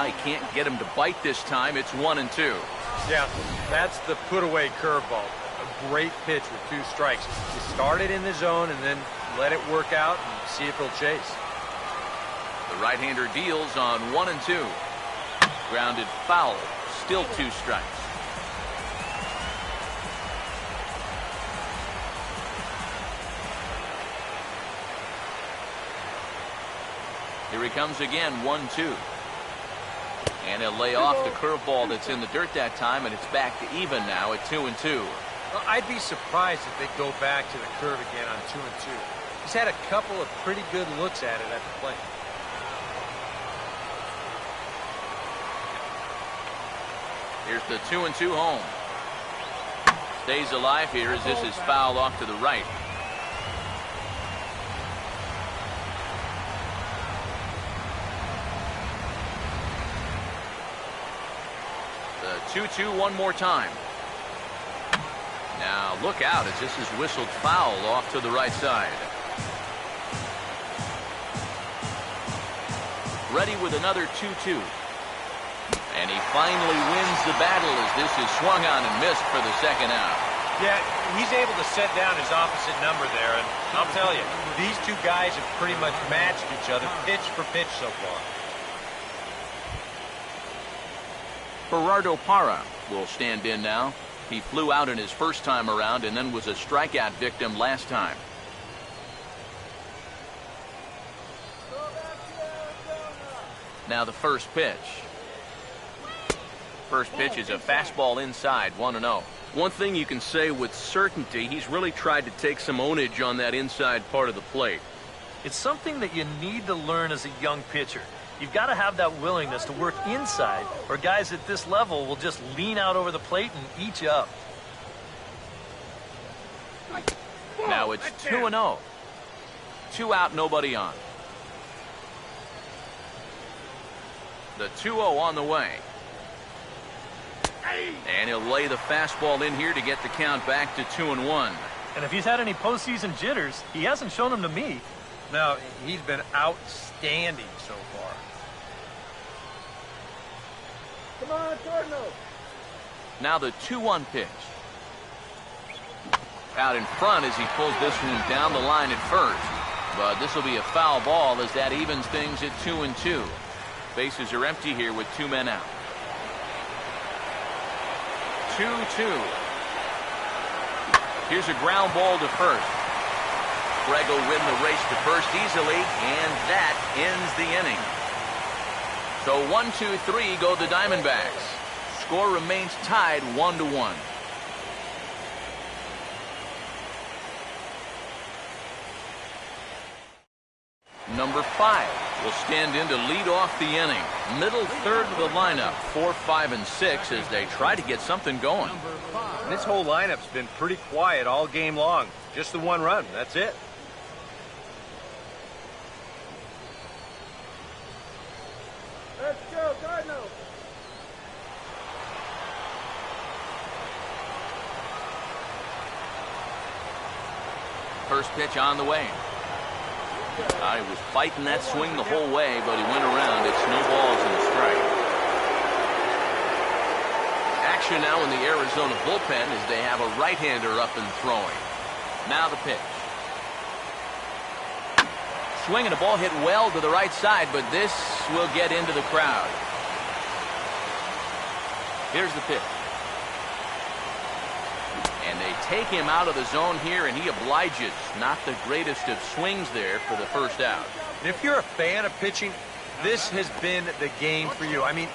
He can't get him to bite this time. It's 1-2. Yeah, that's the put-away curveball. A great pitch with 2 strikes. You start it in the zone and then let it work out and see if he'll chase. The right-hander deals on 1-2. Grounded foul. Still 2 strikes. Here he comes again, 1-2. And he'll lay off the curveball that's in the dirt that time, and it's back to even now at 2-2. Well, I'd be surprised if they go back to the curve again on 2-2. He's had a couple of pretty good looks at it at the plate. Here's the 2-2 home. Stays alive here as this is fouled off to the right. The 2-2 one more time. Now look out as this is whistled foul off to the right side. Ready with another 2-2. And he finally wins the battle as this is swung on and missed for the 2nd out. Yeah, he's able to set down his opposite number there, and I'll tell you, these two guys have pretty much matched each other pitch for pitch so far. Gerardo Parra will stand in now. He flew out in his first time around and then was a strikeout victim last time. Now the first pitch. First pitch is a fastball inside, 1-0. One thing you can say with certainty, he's really tried to take some ownage on that inside part of the plate. It's something that you need to learn as a young pitcher. You've got to have that willingness to work inside, or guys at this level will just lean out over the plate and eat you up. Now it's 2-0. 2 out, nobody on. The 2-0 on the way. And he'll lay the fastball in here to get the count back to 2-1. And if he's had any postseason jitters, he hasn't shown them to me. No, he's been outstanding so far. Come on, Cardinals. Now the 2-1 pitch. Out in front as he pulls this one down the line at first. But this will be a foul ball as that evens things at 2-2. Bases are empty here with 2 men out. 2-2. Here's a ground ball to first. Greg will win the race to first easily, and that ends the inning. So 1-2-3 go the Diamondbacks. Score remains tied 1-1. Number 5 will stand in to lead off the inning. Middle third of the lineup, 4, 5, and 6 as they try to get something going. This whole lineup's been pretty quiet all game long. Just the 1 run, that's it. Let's go, Cardinals. First pitch on the way. He was fighting that swing the whole way, but he went around. It's no balls and a strike. Action now in the Arizona bullpen as they have a right-hander up and throwing. Now the pitch. Swing and a ball hit well to the right side, but this will get into the crowd. Here's the pitch. And they take him out of the zone here, and he obliges. Not the greatest of swings there for the first out. And if you're a fan of pitching, this has been the game for you. I mean,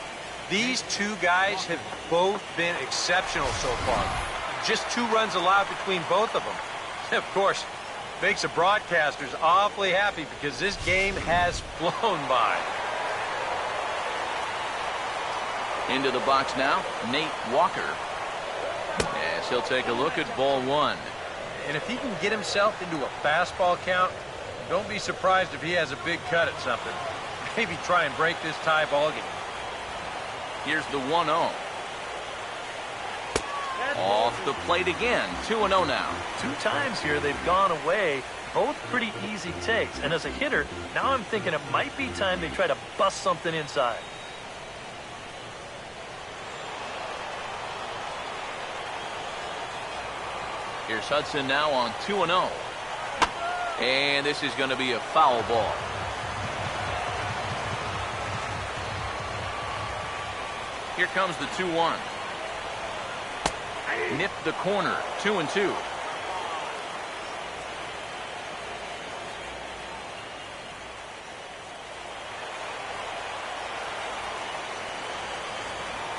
these two guys have both been exceptional so far. Just 2 runs allowed between both of them. Of course, makes the broadcasters awfully happy because this game has flown by. Into the box now, Nate Walker. As he'll take a look at ball 1. And if he can get himself into a fastball count, don't be surprised if he has a big cut at something. Maybe try and break this tie ball game. Here's the 1-0. Off the plate again. 2-0 now. 2 times here they've gone away. Both pretty easy takes. And as a hitter, now I'm thinking it might be time they try to bust something inside. Here's Hudson now on 2-0. And this is going to be a foul ball. Here comes the 2-1. Nipped the corner. 2-2.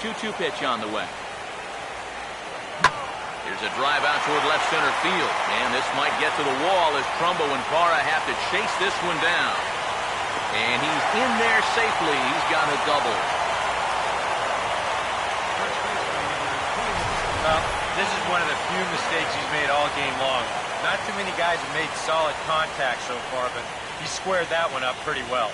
Two pitch on the way. Here's a drive out toward left center field. And this might get to the wall as Trumbo and Parra have to chase this one down. And he's in there safely. He's got a double. Well, this is one of the few mistakes he's made all game long. Not too many guys have made solid contact so far, but he squared that one up pretty well.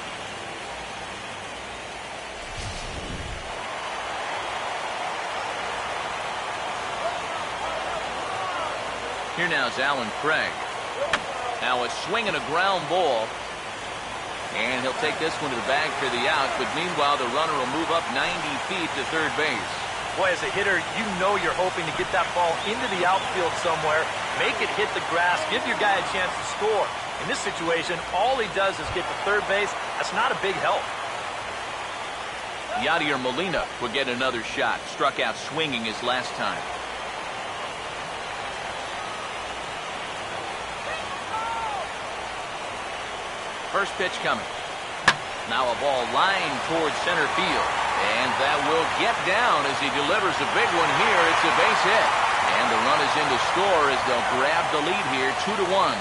Here now is Alan Craig. Now a swing and a ground ball. And he'll take this one to the bag for the out. But meanwhile, the runner will move up 90 feet to third base. Boy, as a hitter, you know you're hoping to get that ball into the outfield somewhere, make it hit the grass, give your guy a chance to score. In this situation, all he does is get to third base. That's not a big help. Yadier Molina will get another shot. Struck out swinging his last time. First pitch coming. Now a ball lined towards center field. And that will get down as he delivers a big one here. It's a base hit. And the run is in to score as they'll grab the lead here 2-1.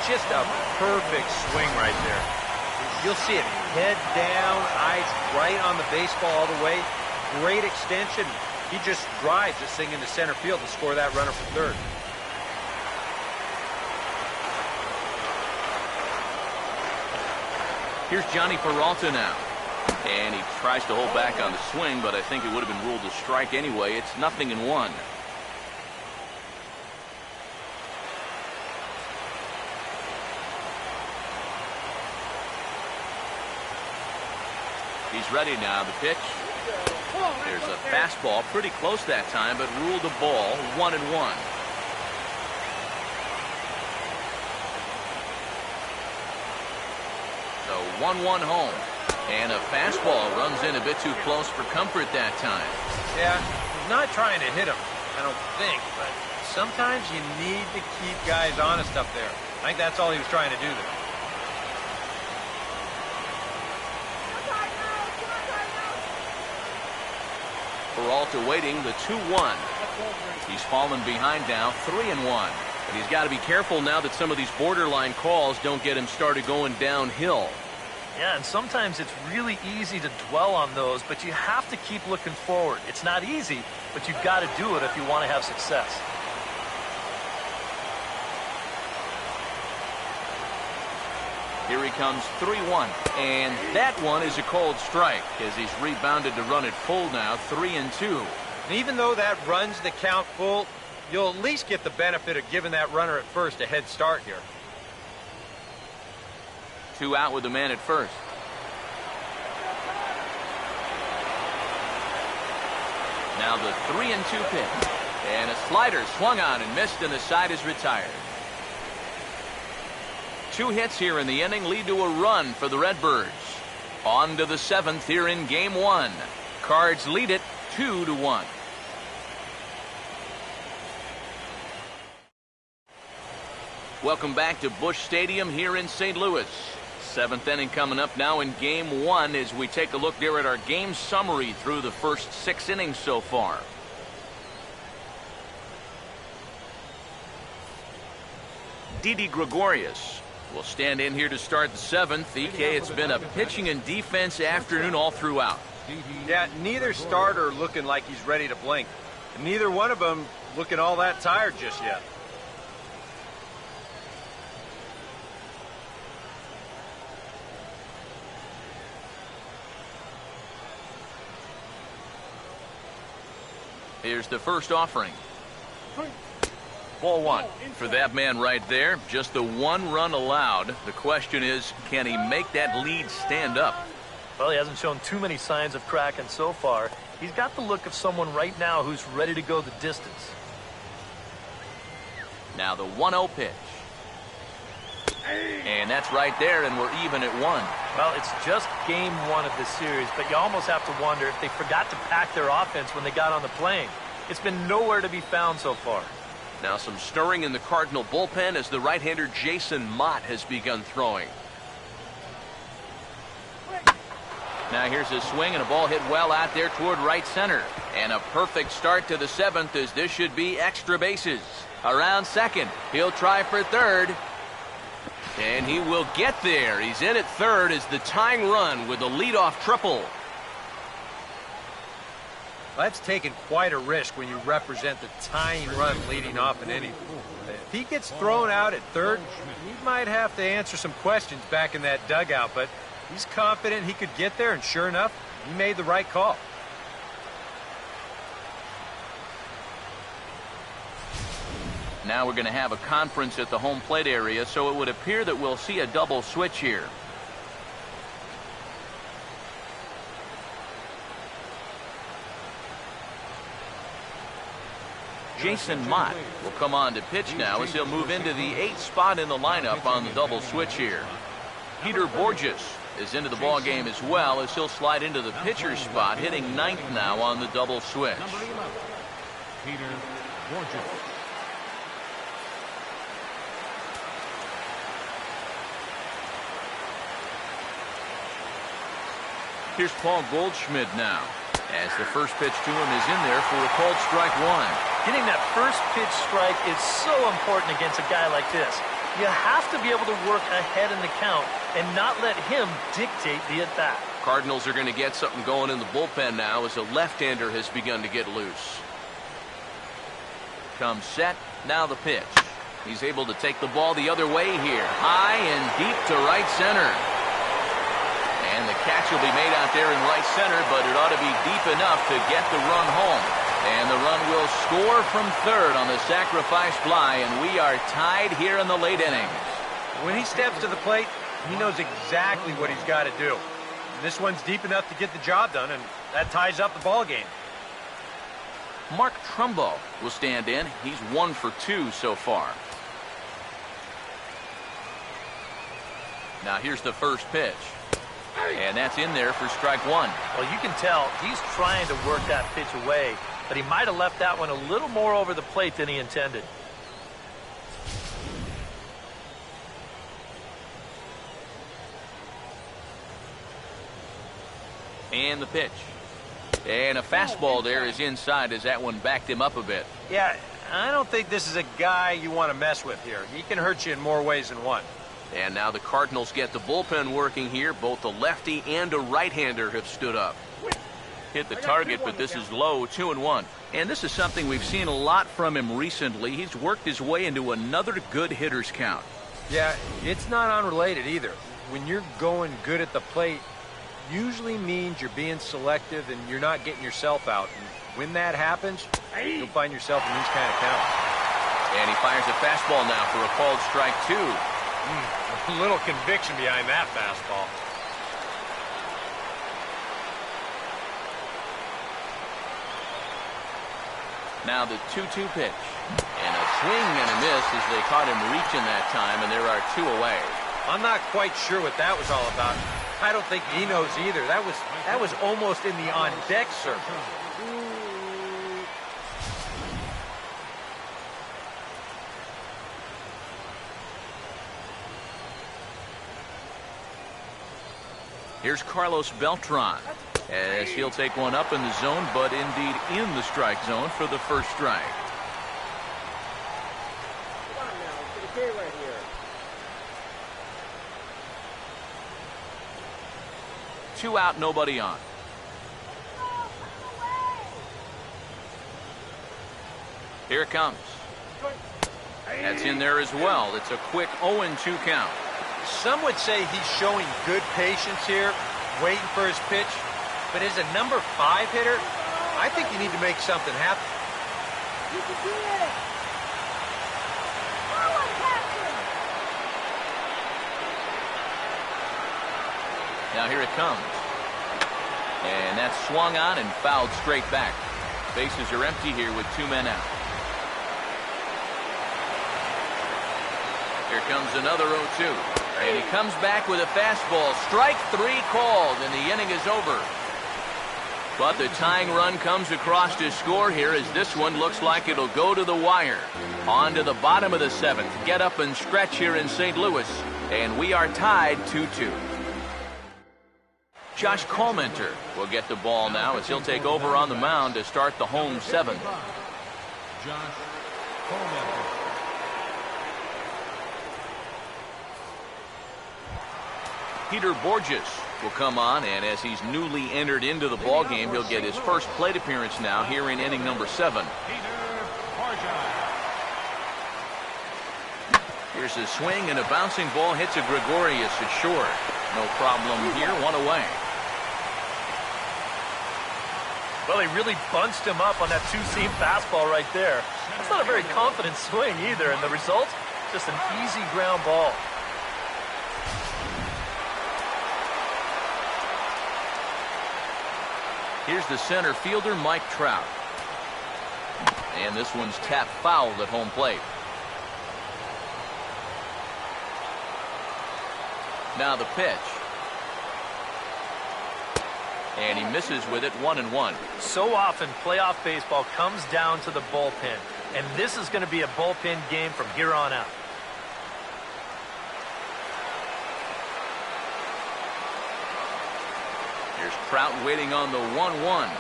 Just a perfect swing right there. You'll see it head down, eyes right on the baseball all the way. Great extension. He just drives this thing into center field to score that runner for third. Here's Johnny Peralta now. And he tries to hold back on the swing, but I think it would have been ruled a strike anyway. It's 0-1. He's ready now. The pitch. There's a fastball pretty close that time, but ruled a ball. 1-1. So 1-1 home. And a fastball runs in a bit too close for comfort that time. Yeah, he's not trying to hit him, I don't think, but sometimes you need to keep guys honest up there. I think that's all he was trying to do there. Peralta waiting the 2-1. He's fallen behind now 3-1. But he's got to be careful now that some of these borderline calls don't get him started going downhill. Yeah, and sometimes it's really easy to dwell on those, but you have to keep looking forward. It's not easy, but you've got to do it if you want to have success. Here he comes 3-1. And that one is a cold strike as he's rebounded to run it full now 3-2. And even though that runs the count full, you'll at least get the benefit of giving that runner at first a head start here. 2 out with the man at first. Now the 3-2 pitch. And a slider swung on and missed, and the side is retired. 2 hits here in the inning lead to a run for the Redbirds. On to the 7th here in Game 1. Cards lead it 2-1. Welcome back to Busch Stadium here in St. Louis. 7th inning coming up now in Game 1 as we take a look there at our game summary through the first 6 innings so far. Didi Gregorius will stand in here to start the 7th. EK, it's been a pitching and defense afternoon all throughout. Yeah, neither starter looking like he's ready to blink. And neither one of them looking all that tired just yet. Here's the first offering. Ball 1 for that man right there. Just the 1 run allowed. The question is, can he make that lead stand up? Well, he hasn't shown too many signs of cracking so far. He's got the look of someone right now who's ready to go the distance. Now the 1-0 pitch. And that's right there, and we're even at 1. Well, it's just Game 1 of this series, but you almost have to wonder if they forgot to pack their offense when they got on the plane. It's been nowhere to be found so far. Now some stirring in the Cardinal bullpen as the right-hander Jason Mott has begun throwing. Now here's a swing and a ball hit well out there toward right center. And a perfect start to the 7th as this should be extra bases. Around second. He'll try for third. And he will get there. He's in at third as the tying run with a leadoff triple. That's taken quite a risk when you represent the tying run leading off an inning. If he gets thrown out at third, he might have to answer some questions back in that dugout, but he's confident he could get there, and sure enough, he made the right call. Now we're going to have a conference at the home plate area, so it would appear that we'll see a double switch here. Jason Mott will come on to pitch now as he'll move into the 8th spot in the lineup on the double switch here. Peter Borges is into the ball game as well as he'll slide into the pitcher's spot, hitting 9th now on the double switch. Peter Borges. Here's Paul Goldschmidt now, as the first pitch to him is in there for a called strike one. Getting that first pitch strike is so important against a guy like this. You have to be able to work ahead in the count and not let him dictate the at-bat. Cardinals are going to get something going in the bullpen now as a left-hander has begun to get loose. Comes set, now the pitch. He's able to take the ball the other way here, high and deep to right center. And the catch will be made out there in right center, but it ought to be deep enough to get the run home. And the run will score from third on the sacrifice fly, and we are tied here in the late innings. When he steps to the plate, he knows exactly what he's got to do. And this one's deep enough to get the job done, and that ties up the ball game. Mark Trumbo will stand in. He's 1 for 2 so far. Now here's the first pitch. And that's in there for strike one. Well, you can tell he's trying to work that pitch away, but he might have left that one a little more over the plate than he intended. And the pitch. And a fastball there is inside as that one backed him up a bit. Yeah, I don't think this is a guy you want to mess with here. He can hurt you in more ways than one. And now the Cardinals get the bullpen working here. Both a lefty and a right-hander have stood up. Hit the target, but this is low, 2-1. And this is something we've seen a lot from him recently. He's worked his way into another good hitter's count. Yeah, it's not unrelated either. When you're going good at the plate, usually means you're being selective and you're not getting yourself out. And when that happens, you'll find yourself in these kind of counts. And he fires a fastball now for a called strike two. A little conviction behind that fastball. Now the 2-2 pitch. And a swing and a miss as they caught him reaching that time, and there are 2 away. I'm not quite sure what that was all about. I don't think he knows either. That was almost in the on-deck circle. Here's Carlos Beltran as he'll take one up in the zone, but indeed in the strike zone for the first strike. Come on now, it's okay right here. 2 out, nobody on. Here it comes. That's in there as well. It's a quick 0-2 count. Some would say he's showing good patience here, waiting for his pitch. But as a number 5 hitter, I think you need to make something happen. You can do it. Forward, Captain. Now here it comes. And that's swung on and fouled straight back. Bases are empty here with 2 men out. Here comes another 0-2. And he comes back with a fastball. Strike 3 called, and the inning is over. But the tying run comes across to score here as this one looks like it'll go to the wire. On to the bottom of the 7th. Get up and stretch here in St. Louis. And we are tied 2-2. Josh Colmenter will get the ball now as he'll take over on the mound to start the home 7th. Josh Colmenter. Peter Borges will come on, and as he's newly entered into the ball game, he'll get his first plate appearance now here in inning number 7. Here's a swing, and a bouncing ball hits a Gregorius at short. No problem here, 1 away. Well, he really bunched him up on that 2-seam fastball right there. That's not a very confident swing either, and the result, just an easy ground ball. Here's the center fielder, Mike Trout. And this one's tapped fouled at home plate. Now the pitch. And he misses with it, 1-1. So often playoff baseball comes down to the bullpen, and this is going to be a bullpen game from here on out. Here's Trout waiting on the 1-1.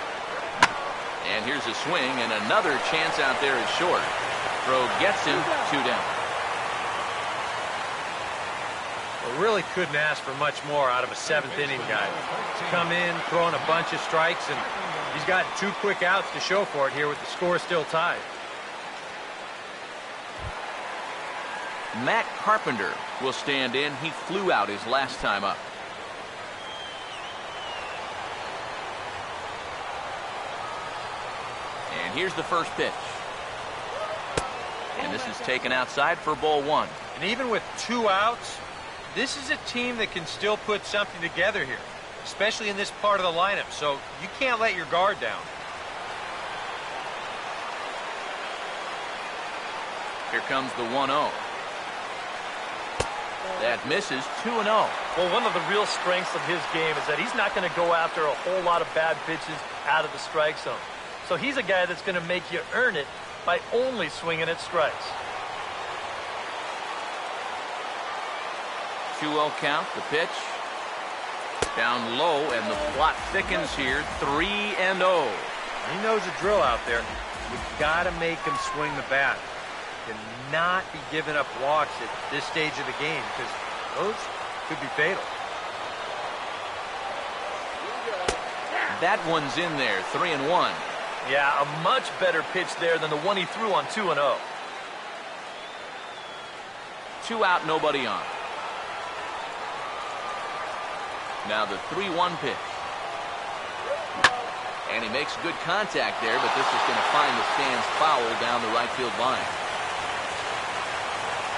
And here's a swing, and another chance out there is short. Throw gets him, 2 down. Well, really couldn't ask for much more out of a 7th inning guy. Come in, throwing a bunch of strikes, and he's got 2 quick outs to show for it here with the score still tied. Matt Carpenter will stand in. He flew out his last time up. And here's the first pitch. And this is taken outside for ball 1. And even with 2 outs, this is a team that can still put something together here, especially in this part of the lineup, so you can't let your guard down. Here comes the 1-0. That misses, 2-0. Well, one of the real strengths of his game is that he's not going to go after a whole lot of bad pitches out of the strike zone. So he's a guy that's going to make you earn it by only swinging at strikes. 2-0 count, the pitch. Down low, and the plot thickens here, 3-0. He knows the drill out there. You've got to make him swing the bat. Cannot be giving up walks at this stage of the game, because those could be fatal. That one's in there, 3-1. Yeah, a much better pitch there than the one he threw on 2-0. 2 out, nobody on. Now the 3-1 pitch. And he makes good contact there, but this is going to find the stands foul down the right field line.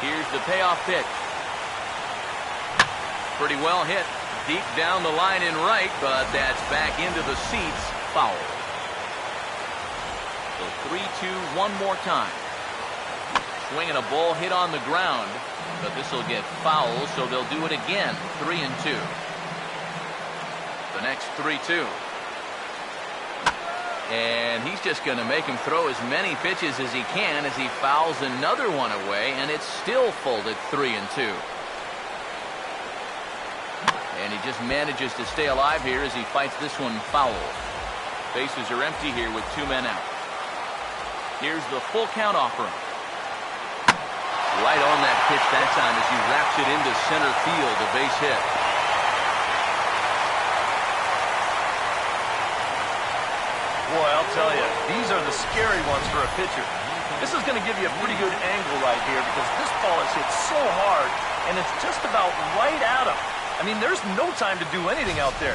Here's the payoff pitch. Pretty well hit. Deep down the line in right, but that's back into the seats. Foul. So 3-2 one more time. Swinging a ball hit on the ground, but this will get foul, so they'll do it again. 3-2. The next 3-2. And he's just going to make him throw as many pitches as he can as he fouls another one away, and it's still folded 3-2. And he just manages to stay alive here as he fights this one foul. Bases are empty here with 2 men out. Here's the full count offering. Right on that pitch that time as he wraps it into center field, a base hit. Boy, I'll tell you, these are the scary ones for a pitcher. This is going to give you a pretty good angle right here because this ball is hit so hard, and it's just about right at him. I mean, there's no time to do anything out there.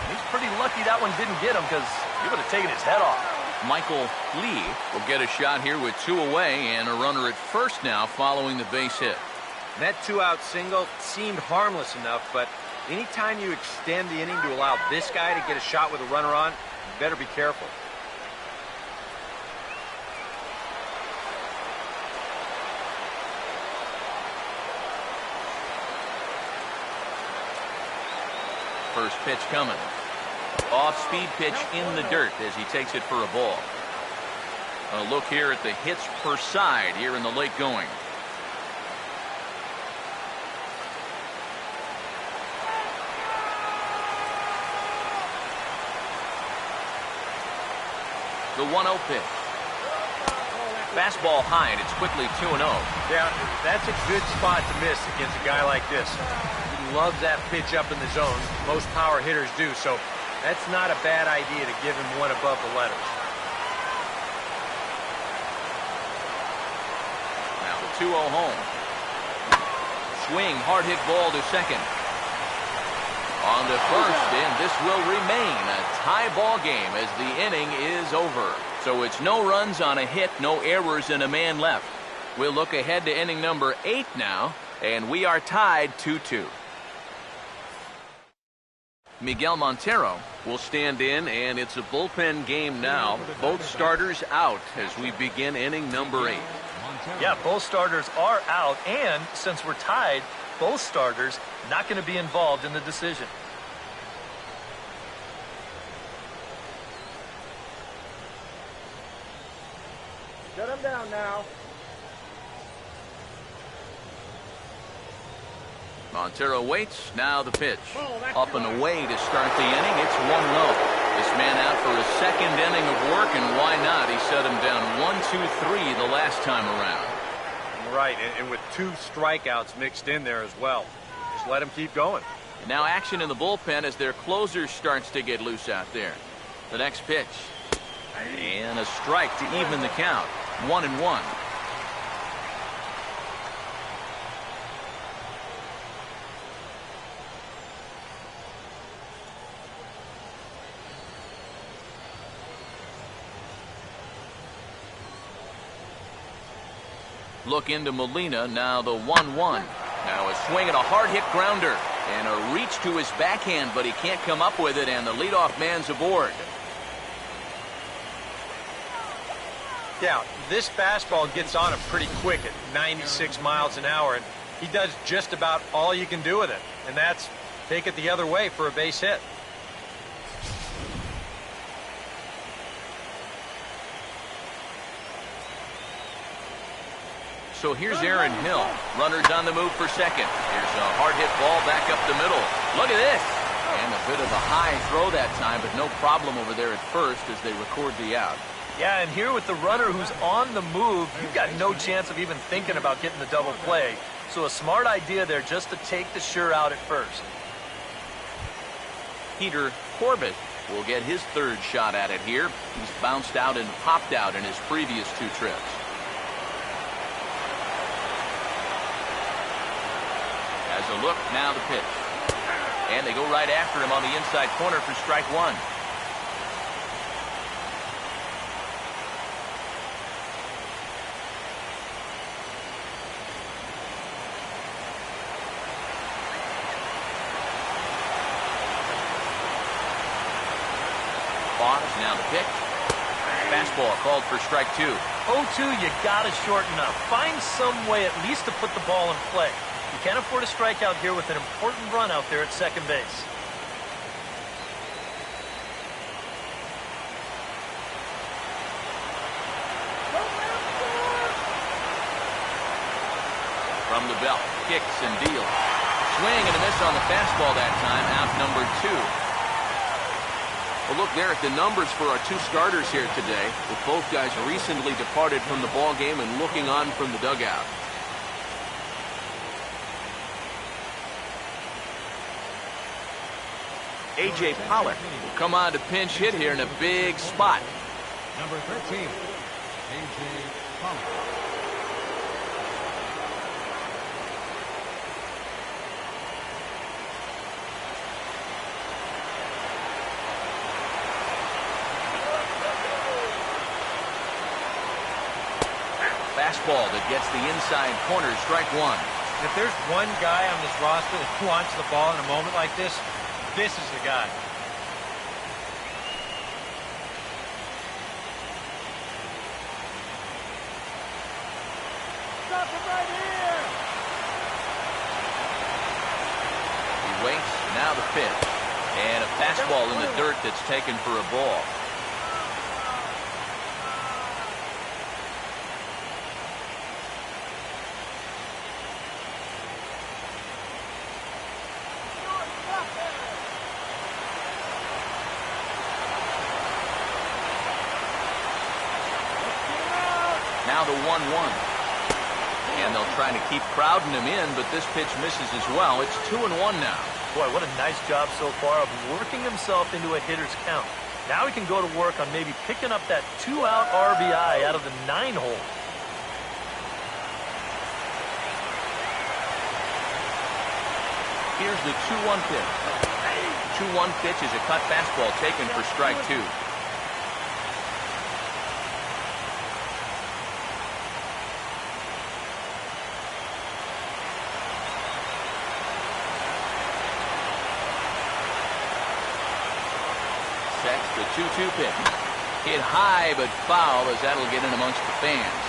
He's pretty lucky that one didn't get him because he would have taken his head off. Michael Lee will get a shot here with 2 away and a runner at first now following the base hit. That 2-out single seemed harmless enough, but anytime you extend the inning to allow this guy to get a shot with a runner on, you better be careful. First pitch coming. Off-speed pitch in the dirt as he takes it for a ball. A look here at the hits per side here in the late going. The 1-0 pitch. Fastball high, and it's quickly 2-0. Yeah, that's a good spot to miss against a guy like this. He loves that pitch up in the zone. Most power hitters do, so that's not a bad idea to give him one above the letters. Now the 2-0 home. Swing, hard hit ball to second. On to first, and this will remain a tie ball game as the inning is over. So it's no runs on a hit, no errors, and a man left. We'll look ahead to inning number 8 now, and we are tied 2-2. Miguel Montero will stand in, and it's a bullpen game now. Both starters out as we begin inning number 8. Yeah, both starters are out, and since we're tied, both starters not going to be involved in the decision. Shut him down now. Montero waits. Now the pitch. Up and away to start the inning. It's 1-0. This man out for a second inning of work, and why not? He set him down 1-2-3 the last time around. Right, and with 2 strikeouts mixed in there as well. Just let him keep going. And now action in the bullpen as their closer starts to get loose out there. The next pitch. And a strike to even the count. 1-1. Look into Molina, now the 1-1. Now a swing and a hard hit grounder. And a reach to his backhand, but he can't come up with it, and the leadoff man's aboard. Yeah, this fastball gets on him pretty quick at 96 miles an hour, and he does just about all you can do with it, and that's take it the other way for a base hit. So here's Aaron Hill. Runners on the move for second. Here's a hard hit ball back up the middle. Look at this. And a bit of a high throw that time, but no problem over there at first as they record the out. Yeah, and here with the runner who's on the move, you've got no chance of even thinking about getting the double play. So a smart idea there just to take the sure out at first. Peter Corbett will get his third shot at it here. He's bounced out and popped out in his previous 2 trips. As a look, now the pitch. And they go right after him on the inside corner for strike 1. Now the pitch. Fastball called for strike 2. 0-2, you got to shorten up. Find some way at least to put the ball in play. You can't afford a strikeout here with an important run out there at second base. From the belt, kicks and deals. Swing and a miss on the fastball that time, out number 2. Well, look there at the numbers for our 2 starters here today, with both guys recently departed from the ball game and looking on from the dugout. A.J. Pollock will come on to pinch hit here in a big spot. Number 13, A.J. Pollock. Fastball that gets the inside corner, strike 1. If there's one guy on this roster that wants the ball in a moment like this, this is the guy. Stop him right here. He waits, now the pitch. And a fastball in the dirt that's taken for a ball. Now the 1-1. And they'll try to keep crowding him in, but this pitch misses as well. It's 2-1 now. Boy, what a nice job so far of working himself into a hitter's count. Now he can go to work on maybe picking up that 2-out RBI out of the 9-hole. Here's the 2-1 pitch. 2-1 pitch is a cut fastball taken for strike 2. expects the 2-2 pitch. Hit high but foul, as that'll get in amongst the fans.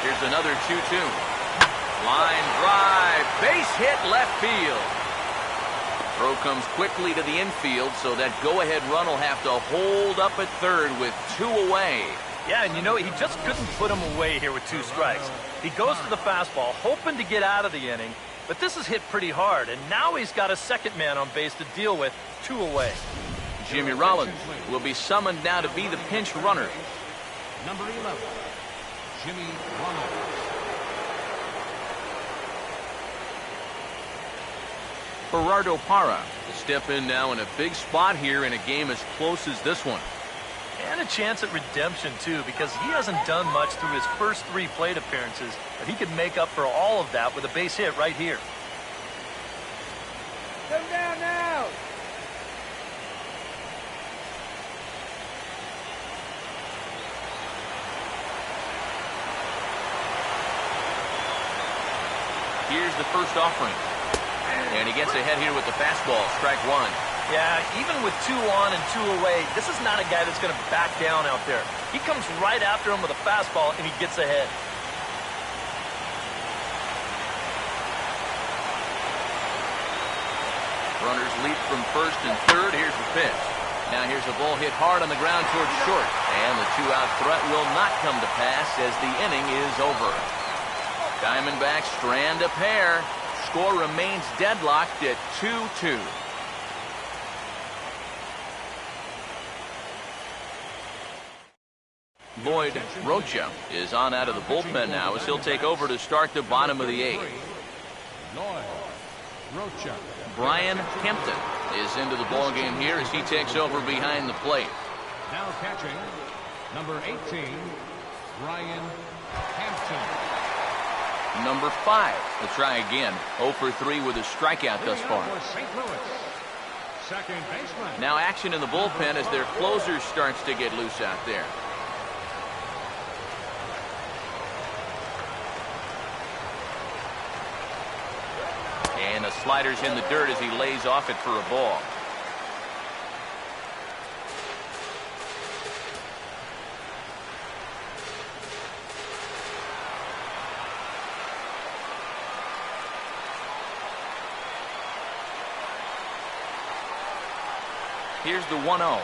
Here's another 2-2. Line drive, base hit left field. Throw comes quickly to the infield, so that go-ahead run will have to hold up at third with 2 away. Yeah, and you know, he just couldn't put him away here with 2 strikes. He goes to the fastball, hoping to get out of the inning, but this is hit pretty hard, and now he's got a second man on base to deal with, 2 away. Jimmy Rollins will be summoned now to be the pinch runner. Number 11, Jimmy Rollins. Gerardo Parra will step in now in a big spot here in a game as close as this one. And a chance at redemption, too, because he hasn't done much through his first 3 plate appearances, but he could make up for all of that with a base hit right here. Come down now. Here's the first offering. And he gets ahead here with the fastball, strike 1. Yeah, even with 2 on and 2 away, this is not a guy that's going to back down out there. He comes right after him with a fastball, and he gets ahead. Runners leap from first and third. Here's the pitch. Now here's a ball hit hard on the ground towards short. And the 2-out threat will not come to pass as the inning is over. Diamondbacks strand a pair. Score remains deadlocked at 2-2. Lloyd Rocha is on out of the bullpen now as he'll take over to start the bottom of the 8th. Lloyd Rocha. Brian Kempton is into the ballgame here as he takes over behind the plate. Now catching, number 18, Brian Kempton. Number 5 will try again. 0 for 3 with a strikeout thus far. St. Louis. Second baseman. Now action in the bullpen as their closer starts to get loose out there. And the slider's in the dirt as he lays off it for a ball. Here's the 1-0.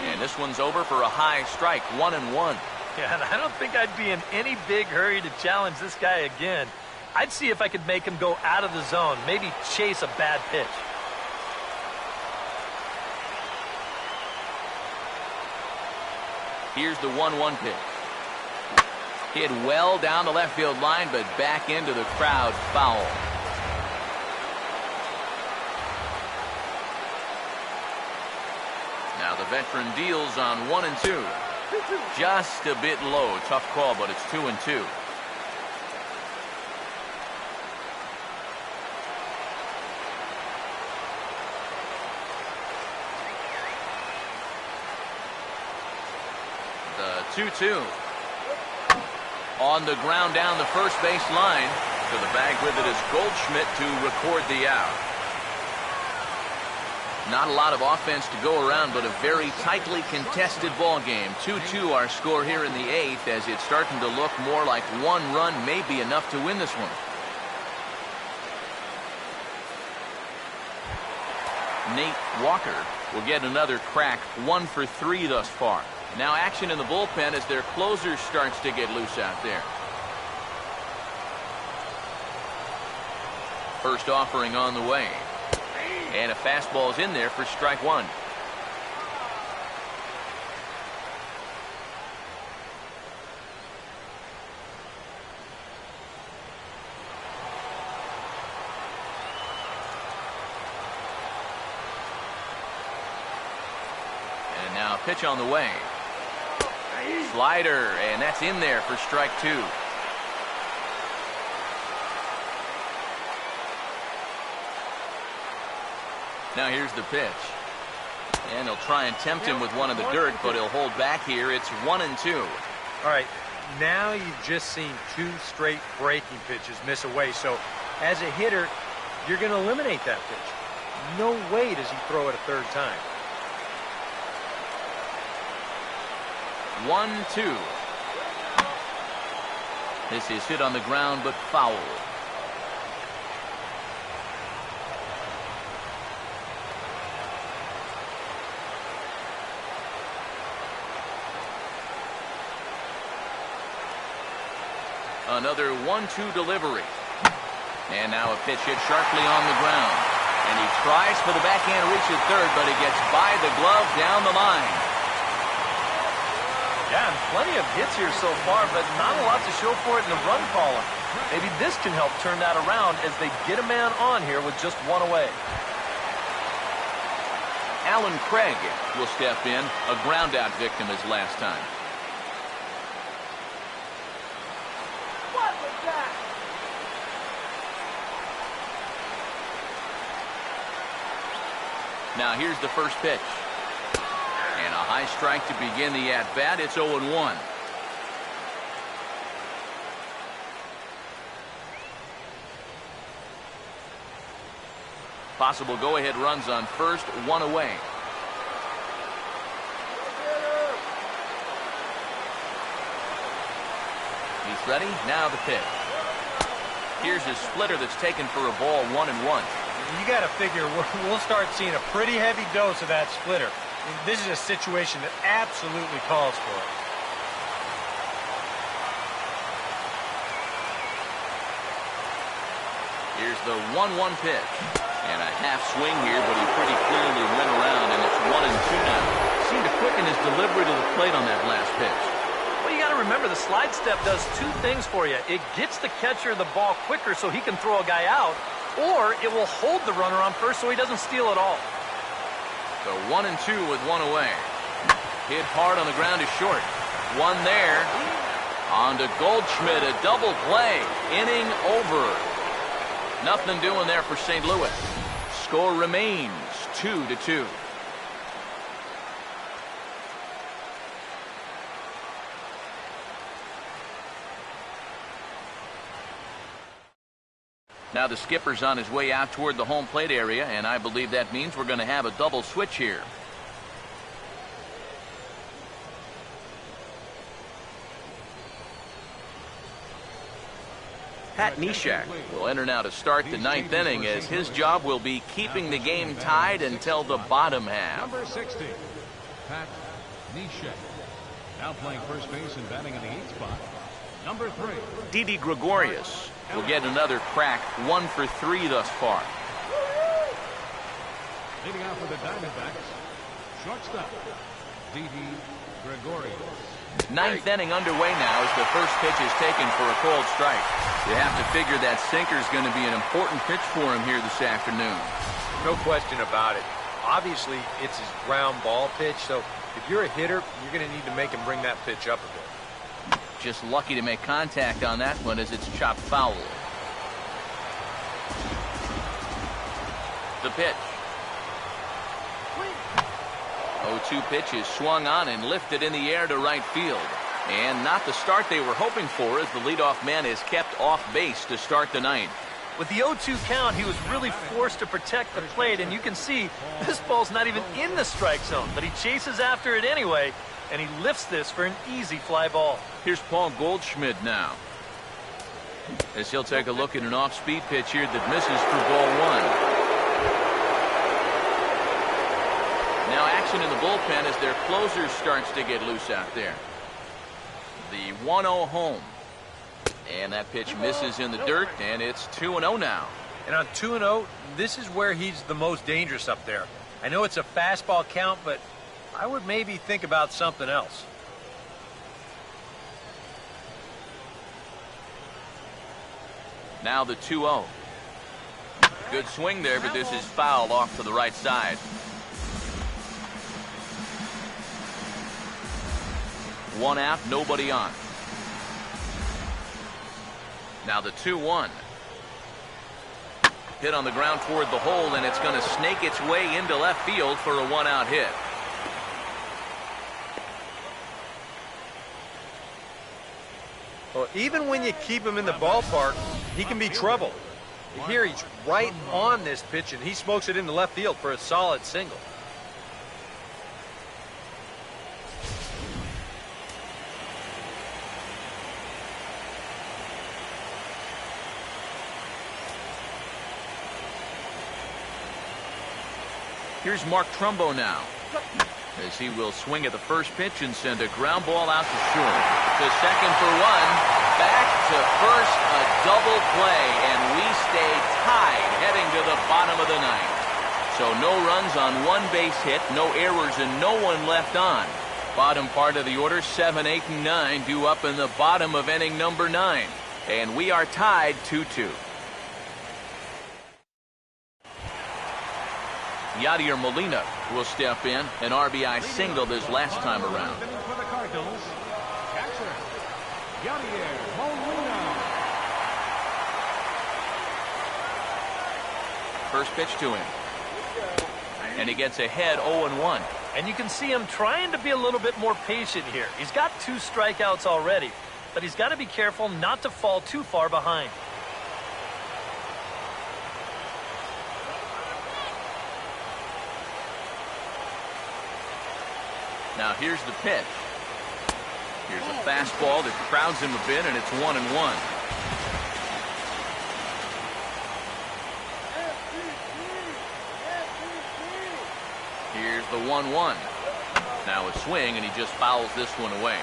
And this one's over for a high strike, 1-1. Yeah, and I don't think I'd be in any big hurry to challenge this guy again. I'd see if I could make him go out of the zone, maybe chase a bad pitch. Here's the 1-1 pitch. Hit well down the left field line, but back into the crowd, foul. Now the veteran deals on 1-2. Just a bit low. Tough call, but it's 2-2. The 2-2. On the ground down the first base line. To the bag with it is Goldschmidt to record the out. Not a lot of offense to go around, but a very tightly contested ball game. 2-2 our score here in the 8th, as it's starting to look more like 1 run may be enough to win this one. Nate Walker will get another crack, 1 for 3 thus far. Now action in the bullpen as their closer starts to get loose out there. First offering on the way. And a fastball's in there for strike 1. And now a pitch on the way. Slider, and that's in there for strike 2. Now here's the pitch. And he'll try and tempt him with one in the dirt, but he'll hold back here. It's 1-2. All right, now you've just seen 2 straight breaking pitches miss away, so As a hitter, you're going to eliminate that pitch. No way does he throw it a third time. 1-2. This is hit on the ground, but foul. Another 1-2 delivery. And now a pitch hit sharply on the ground. And he tries for the backhand reach at third, but he gets by the glove down the line. Yeah, and plenty of hits here so far, but not a lot to show for it in the run column. Maybe this can help turn that around as they get a man on here with just one away. Alan Craig will step in, a ground-out victim his last time. What was that? Now here's the first pitch. And a high strike to begin the at-bat. It's 0-1. Possible go-ahead runs on first, one away. He's ready. Now the pitch. Here's his splitter that's taken for a ball, 1-1. You got to figure we'll start seeing a pretty heavy dose of that splitter. This is a situation that absolutely calls for it. Here's the 1-1 pitch. And a half swing here, but he pretty clearly went around, and it's 1-2 now. Seemed to quicken his delivery to the plate on that last pitch. Well, you got to remember the slide step does two things for you. It gets the catcher the ball quicker so he can throw a guy out, or it will hold the runner on first so he doesn't steal it all. So 1-2 with one away. Hit hard on the ground is short. One there. On to Goldschmidt, a double play. Inning over. Nothing doing there for St. Louis. Score remains 2-2. Now the skipper's on his way out toward the home plate area, and I believe that means we're going to have a double switch here. Pat Neshek will enter now to start the ninth inning, as his job will be keeping the game tied until the bottom half. Number 60, Pat Neshek. Now playing first base and batting in the 8th spot. Number 3, Didi Gregorius will get another crack, 1 for 3 thus far. leading off for the Diamondbacks, shortstop, Didi Gregorius. Ninth inning underway now as the first pitch is taken for a cold strike. You have to figure that sinker is going to be an important pitch for him here this afternoon. No question about it. Obviously, it's his ground ball pitch, so if you're a hitter, you're going to need to make him bring that pitch up a bit. Just lucky to make contact on that one as it's chopped foul. The pitch. 0-2 pitch is swung on and lifted in the air to right field. And not the start they were hoping for, as the leadoff man is kept off base to start the ninth. With the 0-2 count, he was really forced to protect the plate, and you can see this ball's not even in the strike zone, but he chases after it anyway, and he lifts this for an easy fly ball. Here's Paul Goldschmidt now, as he'll take a look at an off-speed pitch here that misses for ball one. Now action in the bullpen as their closer starts to get loose out there. The 1-0 home. And that pitch misses in the dirt, and it's 2-0 now. And on 2-0, this is where he's the most dangerous up there. I know it's a fastball count, but I would maybe think about something else. Now the 2-0. Good swing there, but this is foul off to the right side. One out, nobody on. Now the 2-1. Hit on the ground toward the hole, and it's going to snake its way into left field for a one-out hit. Well, even when you keep him in the ballpark, he can be trouble. Here he's right on this pitch, and he smokes it into left field for a solid single. Here's Mark Trumbo now, as he will swing at the first pitch and send a ground ball out to short. To second for one, back to first, a double play, and we stay tied heading to the bottom of the ninth. So no runs on one base hit, no errors, and no one left on. Bottom part of the order, 7, 8, and 9 due up in the bottom of inning number 9. And we are tied 2-2. Yadier Molina will step in, an RBI single this last time around. For the Cardinals, catcher, Yadier Molina. First pitch to him. And he gets ahead 0-1. And you can see him trying to be a little bit more patient here. He's got 2 strikeouts already, but he's got to be careful not to fall too far behind. Now here's the pitch. Here's a fastball that crowds him a bit, and it's 1-1. Here's the 1-1. Now a swing, and he just fouls this one away.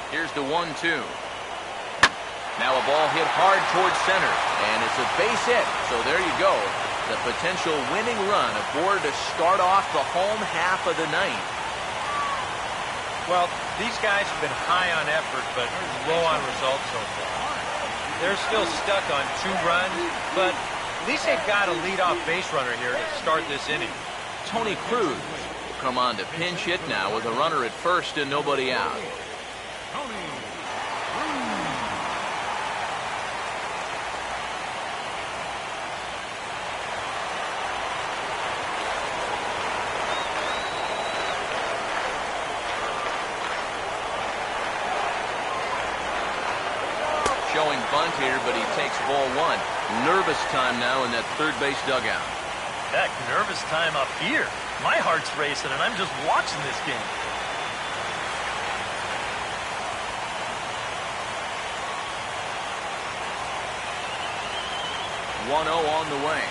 Here's the 1-2. Now a ball hit hard towards center, and it's a base hit. So there you go. The potential winning run aboard to start off the home half of the ninth. Well, these guys have been high on effort, but low on results so far. They're still stuck on 2 runs, but at least they've got a leadoff base runner here to start this inning. Tony Cruz will come on to pinch hit now with a runner at first and nobody out. Showing bunt here, but he takes ball 1. Nervous time now in that third base dugout. Heck, nervous time up here. My heart's racing, and I'm just watching this game. .1-0 on the way.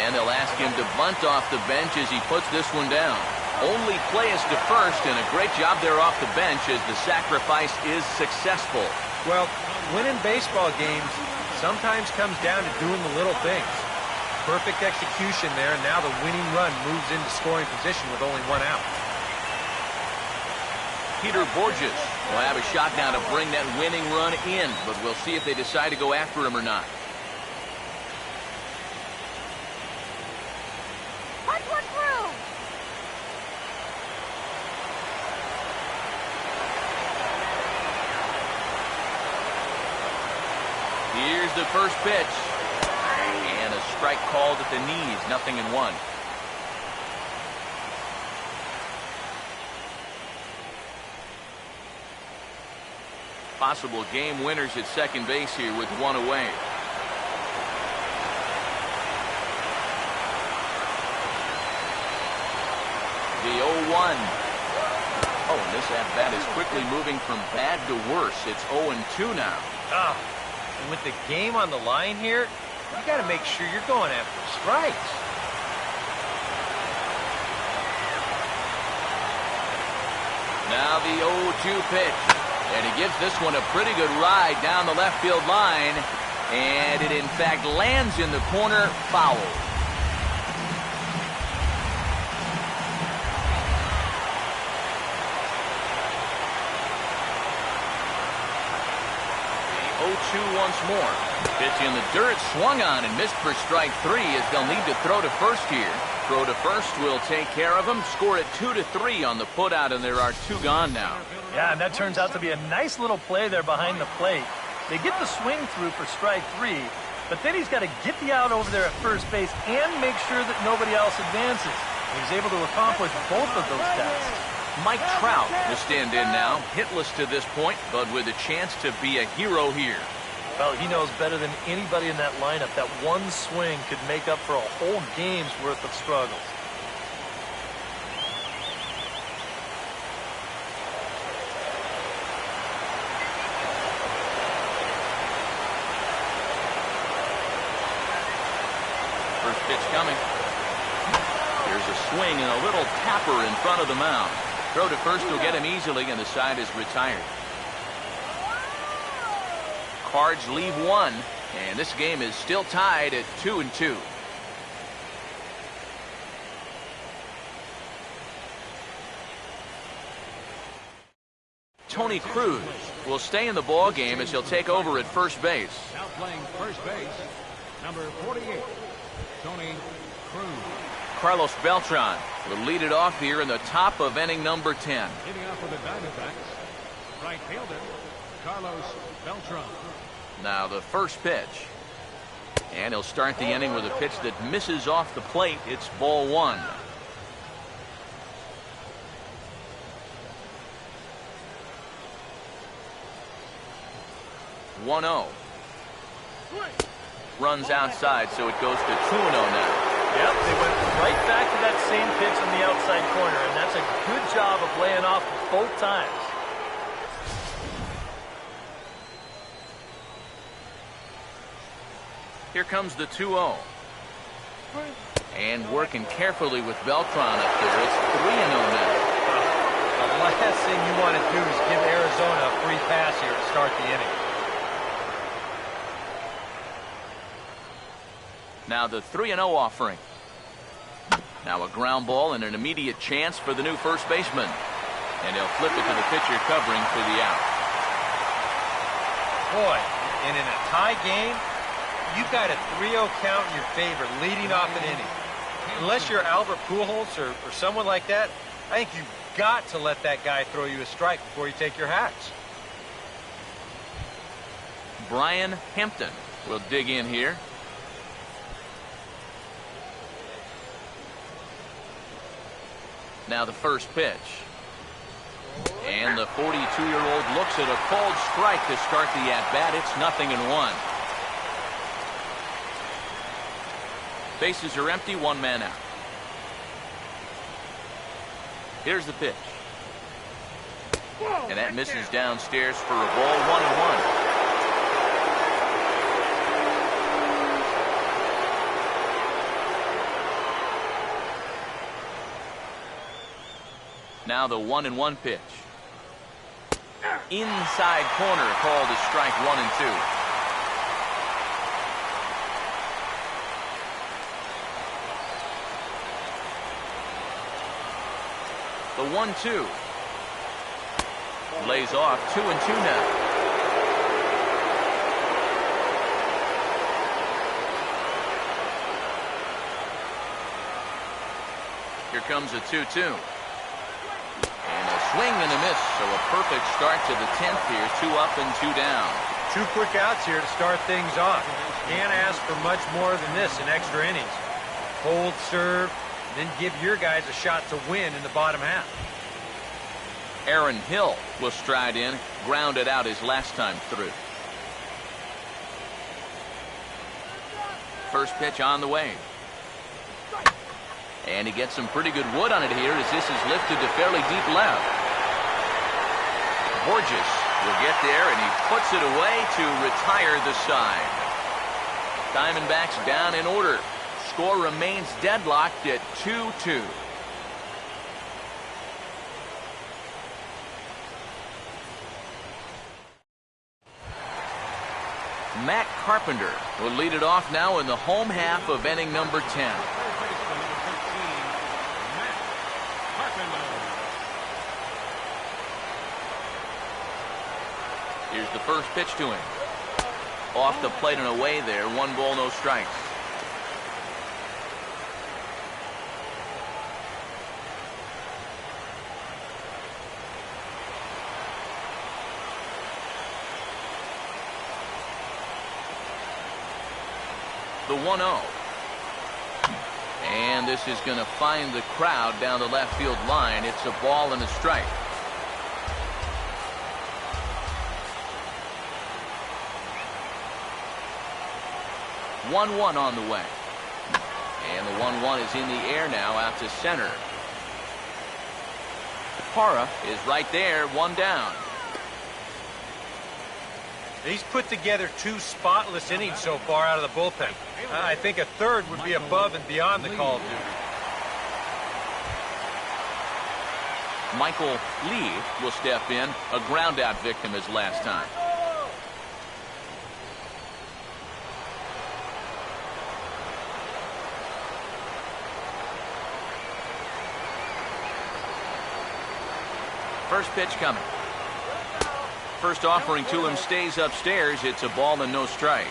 And they'll ask him to bunt off the bench as he puts this one down. Only play is to first, and a great job there off the bench as the sacrifice is successful. Well, winning baseball games sometimes comes down to doing the little things. Perfect execution there, and now the winning run moves into scoring position with only 1 out. Peter Borges will have a shot now to bring that winning run in, but we'll see if they decide to go after him or not. Here's the first pitch. And a strike called at the knees, 0-1. Possible game winners at second base here with 1 away. The 0-1. Oh, and this at-bat is quickly moving from bad to worse. It's 0-2 now. And with the game on the line here, you got to make sure you're going after strikes. Now the 0-2 pitch. And he gives this one a pretty good ride down the left field line. And it, in fact, lands in the corner, foul. The 0-2 once more. Pitch in the dirt, swung on and missed for strike 3 as they'll need to throw to first here. Throw to first will take care of him. Score it 2-3 on the putout, and there are 2 gone now. Yeah, and that turns out to be a nice little play there behind the plate. They get the swing through for strike 3, But then he's got to get the out over there at first base and make sure that nobody else advances. He's able to accomplish both of those tasks. Mike Trout will stand in now, hitless to this point, but with a chance to be a hero here. Well, he knows better than anybody in that lineup that one swing could make up for a whole game's worth of struggles. First pitch coming. Here's a swing and a little tapper in front of the mound. Throw to first will get him easily, and the side is retired. Cards leave one, and this game is still tied at 2-2. Tony Cruz will stay in the ball game as he'll take over at first base. Now playing first base, number 48, Tony Cruz. Carlos Beltran will lead it off here in the top of inning number 10. Leading off for the Diamondbacks, right fielder, Carlos Beltran. Now the first pitch. And he'll start the inning with a pitch that misses off the plate. It's ball one. One 0. Runs outside, so it goes to 2-0 now. Yep, they went right back to that same pitch on the outside corner, and that's a good job of laying off both times. Here comes the 2-0. And working carefully with Beltran up there. It's 3-0 now. The last thing you want to do is give Arizona a free pass here to start the inning. Now the 3-0 offering. Now a ground ball and an immediate chance for the new first baseman. And he'll flip it to the pitcher covering for the out. Boy, and in a tie game, you've got a 3-0 count in your favor leading off an inning. Unless you're Albert Pujols or someone like that, I think you've got to let that guy throw you a strike before you take your hats. Brian Hampton will dig in here. Now the first pitch. And the 42-year-old looks at a called strike to start the at-bat. It's 0-1. Bases are empty, one man out. Here's the pitch. And that misses downstairs for a ball, 1-1. Now the 1-1 pitch. Inside corner, called a strike, 1-2. The 1-2. Lays off, 2-2 now. Here comes a 2-2. Swing and a miss, so a perfect start to the 10th here. 2 up and 2 down. 2 quick outs here to start things off. Can't ask for much more than this in extra innings. Hold, serve, then give your guys a shot to win in the bottom half. Aaron Hill will stride in, grounded out his last time through. First pitch on the way. And he gets some pretty good wood on it here as this is lifted to fairly deep left. Borges will get there, and he puts it away to retire the side. Diamondbacks down in order. Score remains deadlocked at 2-2. Matt Carpenter will lead it off now in the home half of inning number 10. Here's the first pitch to him. Off the plate and away there. 1 ball, no strikes. The 1-0. And this is going to find the crowd down the left field line. It's a ball and a strike. 1-1 on the way. And the 1-1 is in the air now out to center. Parra is right there, one down. He's put together 2 spotless innings so far out of the bullpen. I think a third would be above and beyond the call of duty. Michael Lee will step in, a ground out victim as last time. First pitch coming. First offering to him stays upstairs. It's a ball and no strikes.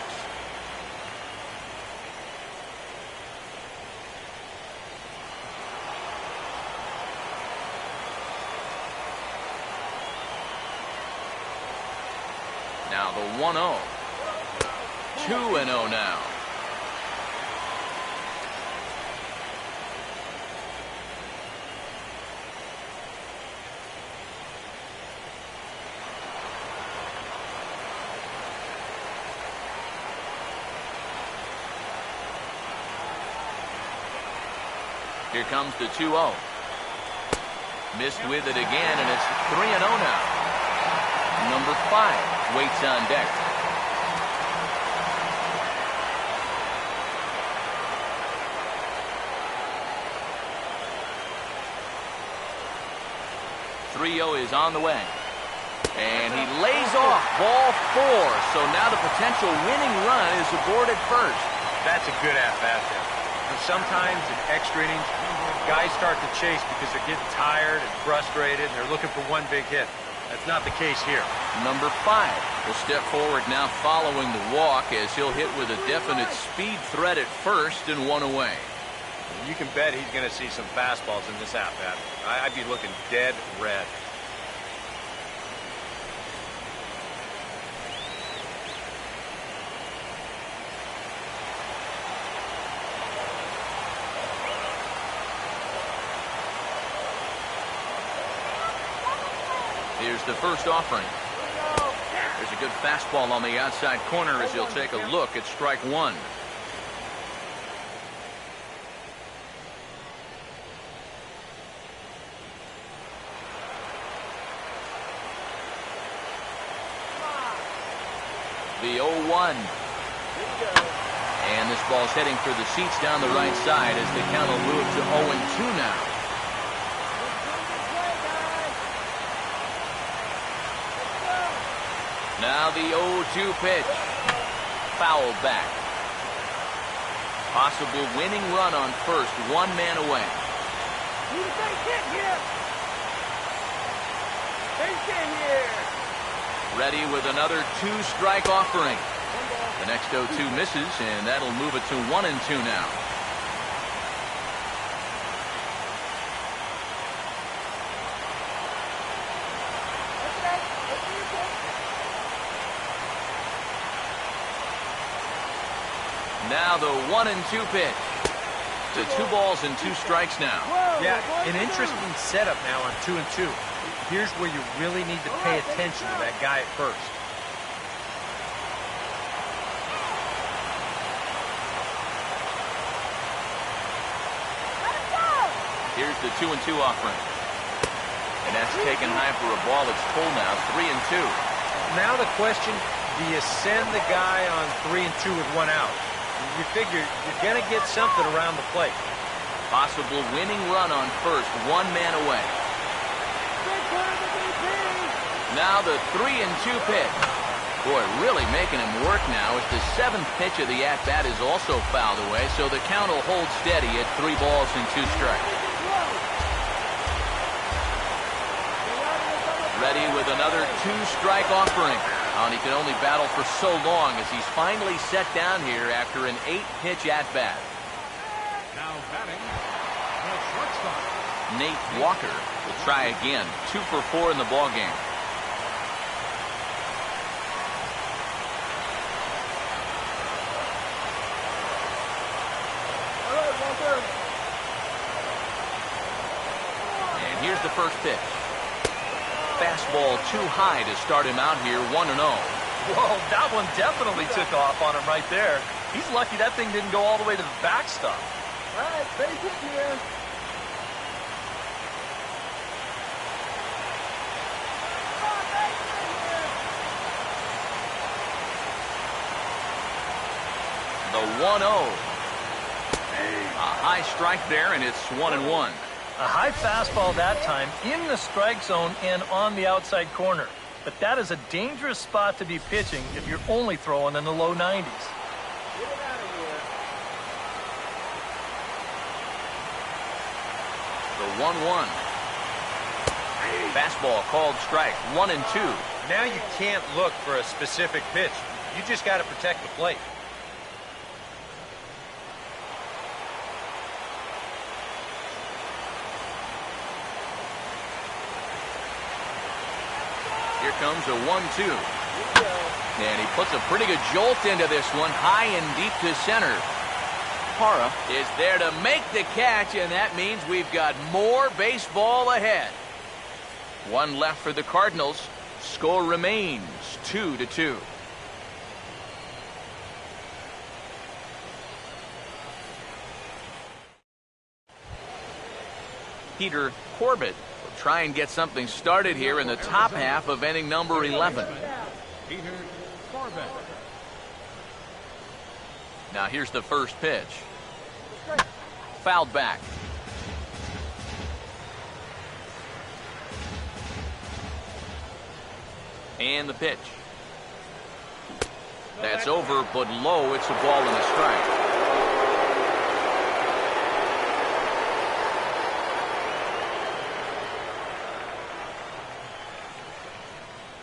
Now the 1-0. 2-0 now. Here comes the 2-0. Missed with it again, and it's 3-0 now. Number 5 waits on deck. Is on the way. And he lays off ball 4. So now the potential winning run is aboard at first. That's a good at-bat there. And sometimes in extra innings, guys start to chase because they're getting tired and frustrated, and they're looking for one big hit. That's not the case here. Number 5 will step forward now following the walk as he'll hit with a definite speed threat at first and 1 away. You can bet he's going to see some fastballs in this at-bat. I'd be looking dead red. Here's the first offering. There's a good fastball on the outside corner as he'll take a look at strike 1. The 0-1. And this ball's heading for the seats down the right side as the count will move to 0-2 now. Now the 0-2 pitch. Foul back. Possible winning run on first, 1 man away. Ready with another 2-strike offering. The next 0-2 misses, and that'll move it to 1-2 now. Now the 1-2 pitch. To 2 balls and 2 strikes now. Yeah, an interesting setup now on 2-2. Here's where you really need to pay attention to that guy at first. Here's the 2-2 offering. And that's taken high for a ball. It's full now, 3-2. Now the question, do you send the guy on 3-2 with 1 out? You figure you're going to get something around the plate. Possible winning run on first, 1 man away. Now the 3-2 pitch. Boy, really making him work now as the 7th pitch of the at-bat is also fouled away, so the count will hold steady at 3 balls and 2 strikes. Ready with another 2-strike offering. And he can only battle for so long as he's finally set down here after an 8-pitch at-bat. Now batting, the shortstop. Nate Walker will try again. 2 for 4 in the ballgame. first pitch. Fastball too high to start him out here 1-0. Whoa, that one definitely took off on him right there. He's lucky that thing didn't go all the way to the backstop. All right, base hit here. The 1-0. A high strike there, and it's 1-1. A high fastball that time in the strike zone and on the outside corner. But that is a dangerous spot to be pitching if you're only throwing in the low 90s. Get it out of here. The 1-1. Fastball called strike. 1-2. Now you can't look for a specific pitch. You just got to protect the plate. Here comes a 1-2. And he puts a pretty good jolt into this one, high and deep to center. Parra is there to make the catch, and that means we've got more baseball ahead. One left for the Cardinals. Score remains 2-2. Peter Corbett will try and get something started here in the top half of inning number 11. Peter Corbett. Now here's the first pitch. Fouled back. And the pitch. That's over, but low. It's a ball and a strike.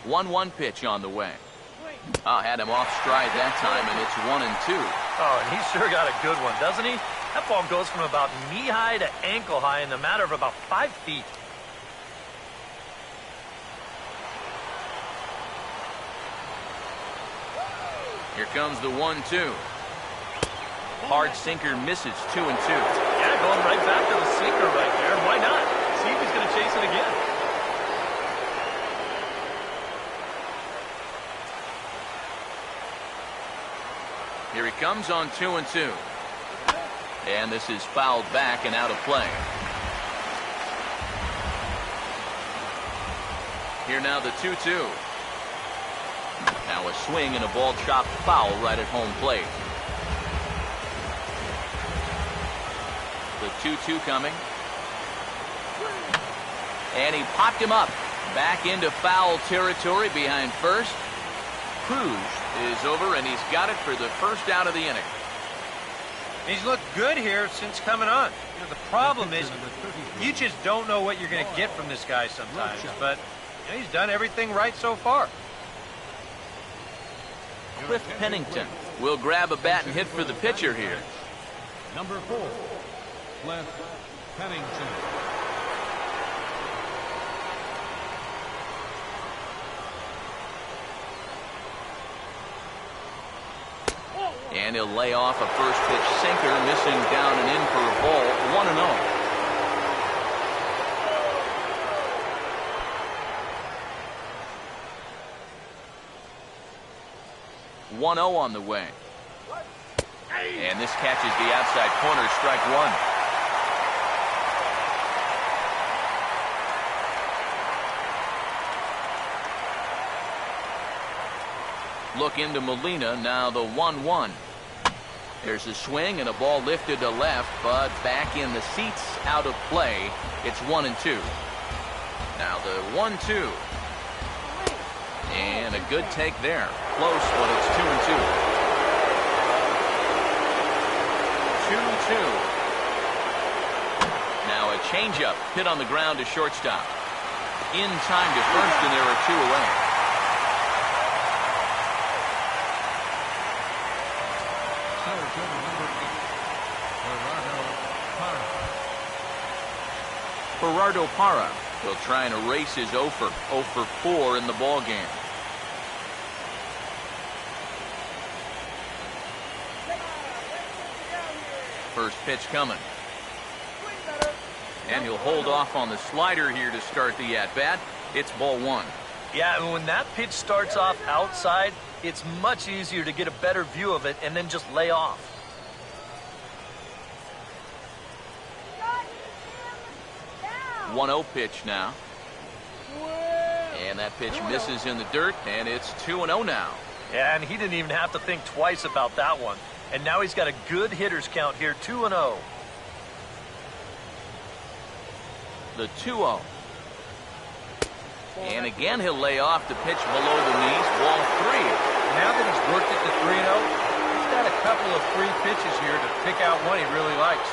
1-1 pitch on the way. Had him off stride that time, and it's 1-2. Oh, and he sure got a good one, doesn't he? That ball goes from about knee-high to ankle-high in the matter of about 5 feet. Here comes the 1-2. Hard sinker misses 2-2. Yeah, going right back to the sinker right there. Why not? See if he's going to chase it again. Here he comes on 2-2. And this is fouled back and out of play. Here now the 2-2. Now a swing and a ball chopped foul right at home plate. The 2-2 coming. And he popped him up. Back into foul territory behind first. Cruz is over, and he's got it for the first out of the inning. He's looked good here since coming on. You know, the problem is you just don't know what you're going to get from this guy sometimes. But you know, he's done everything right so far. Cliff Pennington will grab a bat and hit for the pitcher here. Number 4, Cliff Pennington. And he'll lay off a first pitch sinker, missing down and in for a ball. 1-0. 1-0 on the way. And this catches the outside corner, strike one. Look into Molina, now the 1-1. There's a swing and a ball lifted to left, but back in the seats, out of play. It's 1-2. Now the 1-2. And a good take there. Close, but it's 2-2. 2-2. Now a changeup hit on the ground to shortstop. In time to first, and there are 2 away. Gerardo Parra will try and erase his 0 for 4 in the ball game. First pitch coming. And he'll hold off on the slider here to start the at-bat. It's ball one. Yeah, and when that pitch starts off outside, it's much easier to get a better view of it and then just lay off. Down. 1-0 pitch now. And that pitch misses in the dirt, and it's 2-0 now. Yeah, and he didn't even have to think twice about that one. And now he's got a good hitters count here, 2-0. The 2-0. And again, he'll lay off the pitch below the knees. Ball 3. Now that he's worked at the 3-0, he's got a couple of free pitches here to pick out one he really likes.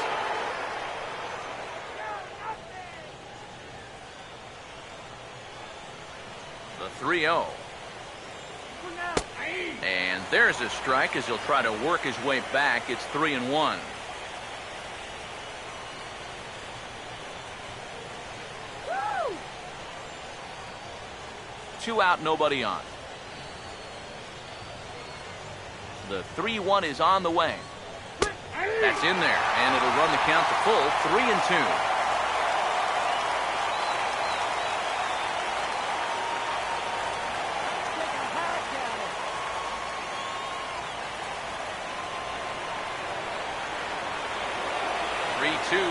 The 3-0. And there's a strike as he'll try to work his way back. It's 3-1. Two out, nobody on. The 3-1 is on the way. That's in there, and it'll run the count to full, 3-2.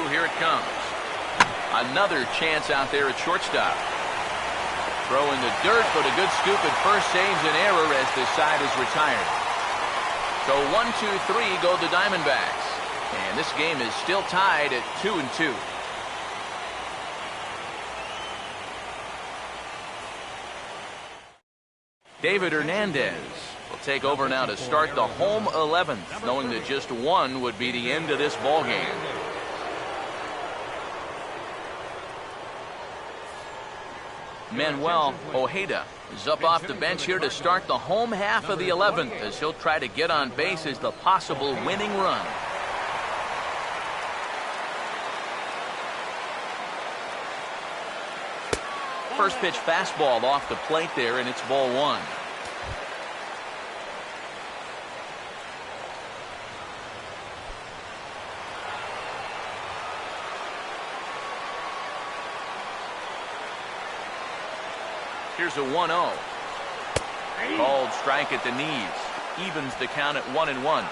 Here it comes. Another chance out there at shortstop. Throw in the dirt, but a good scoop at first saves an error as this side is retired. So 1-2-3 go the Diamondbacks. And this game is still tied at 2-2. David Hernandez will take over now to start the home 11th, knowing that just one would be the end of this ball game. Manuel Ojeda is up off the bench here to start the home half of the 11th as he'll try to get on base as the possible winning run. First pitch fastball off the plate there, and it's ball one. Here's a 1-0. Called strike at the knees. Evens the count at 1-1.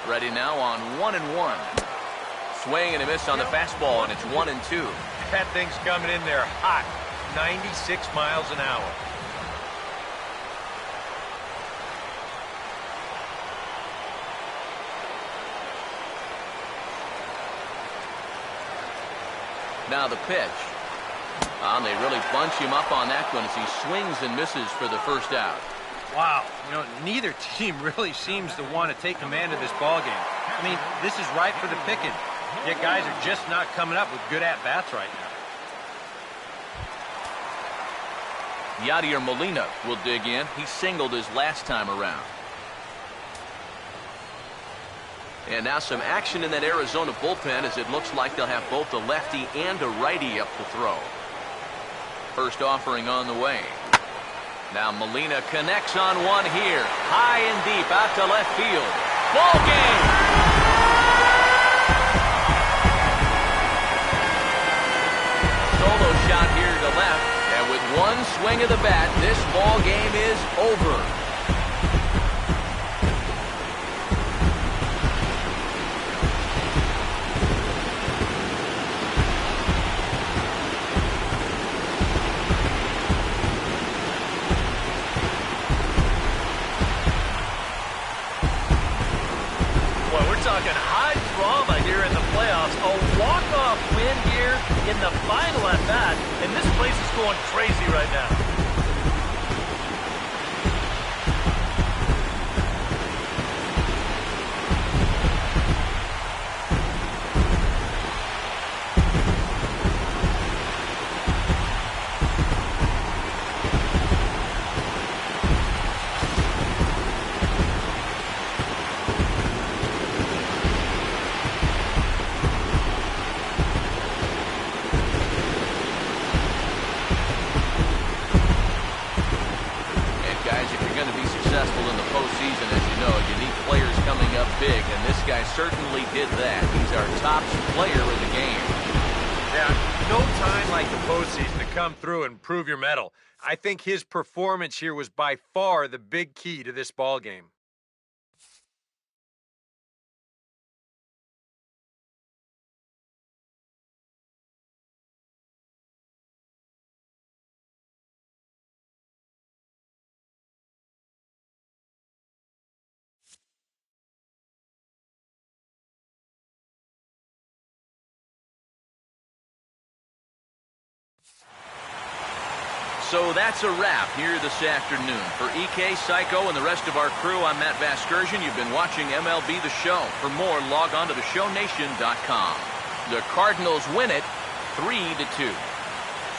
Ready now on 1-1. Swing and a miss on the fastball, and it's 1-2. That thing's coming in there hot. 96 miles an hour. Now the pitch. And they really bunch him up on that one as he swings and misses for the first out. Wow, neither team really seems to want to take command of this ball game. I mean, this is ripe for the picking. Yet guys are just not coming up with good at-bats right now. Yadier Molina will dig in. He singled his last time around. And now some action in that Arizona bullpen as it looks like they'll have both a lefty and a righty up to throw. First offering on the way. Now Molina connects on one here. High and deep out to left field. Ball game! Solo shot here to left. And with one swing of the bat, this ball game is over. In the final at bat, and this place is going crazy right now. big, and this guy certainly did that. He's our top player of the game. Yeah, no time like the postseason to come through and prove your mettle. I think his performance here was by far the big key to this ball game. So that's a wrap here this afternoon. For EK, Psycho, and the rest of our crew, I'm Matt Vasgersian. You've been watching MLB The Show. For more, log on to theshownation.com. The Cardinals win it 3-2.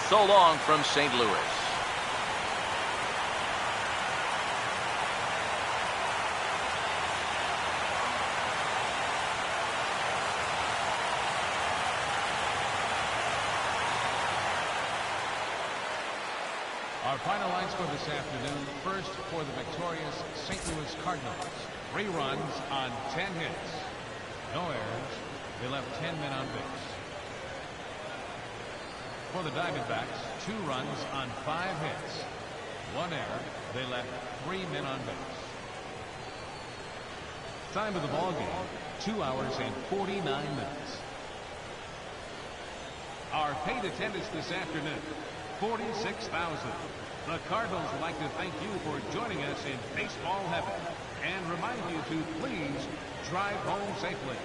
So long from St. Louis. Our final lines for this afternoon. First, for the victorious St. Louis Cardinals. 3 runs on 10 hits. No errors. They left 10 men on base. For the Diamondbacks, 2 runs on 5 hits. 1 error. They left 3 men on base. Time of the ball game, 2 hours and 49 minutes. Our paid attendance this afternoon, 46,000. The Cardinals would like to thank you for joining us in baseball heaven and remind you to please drive home safely.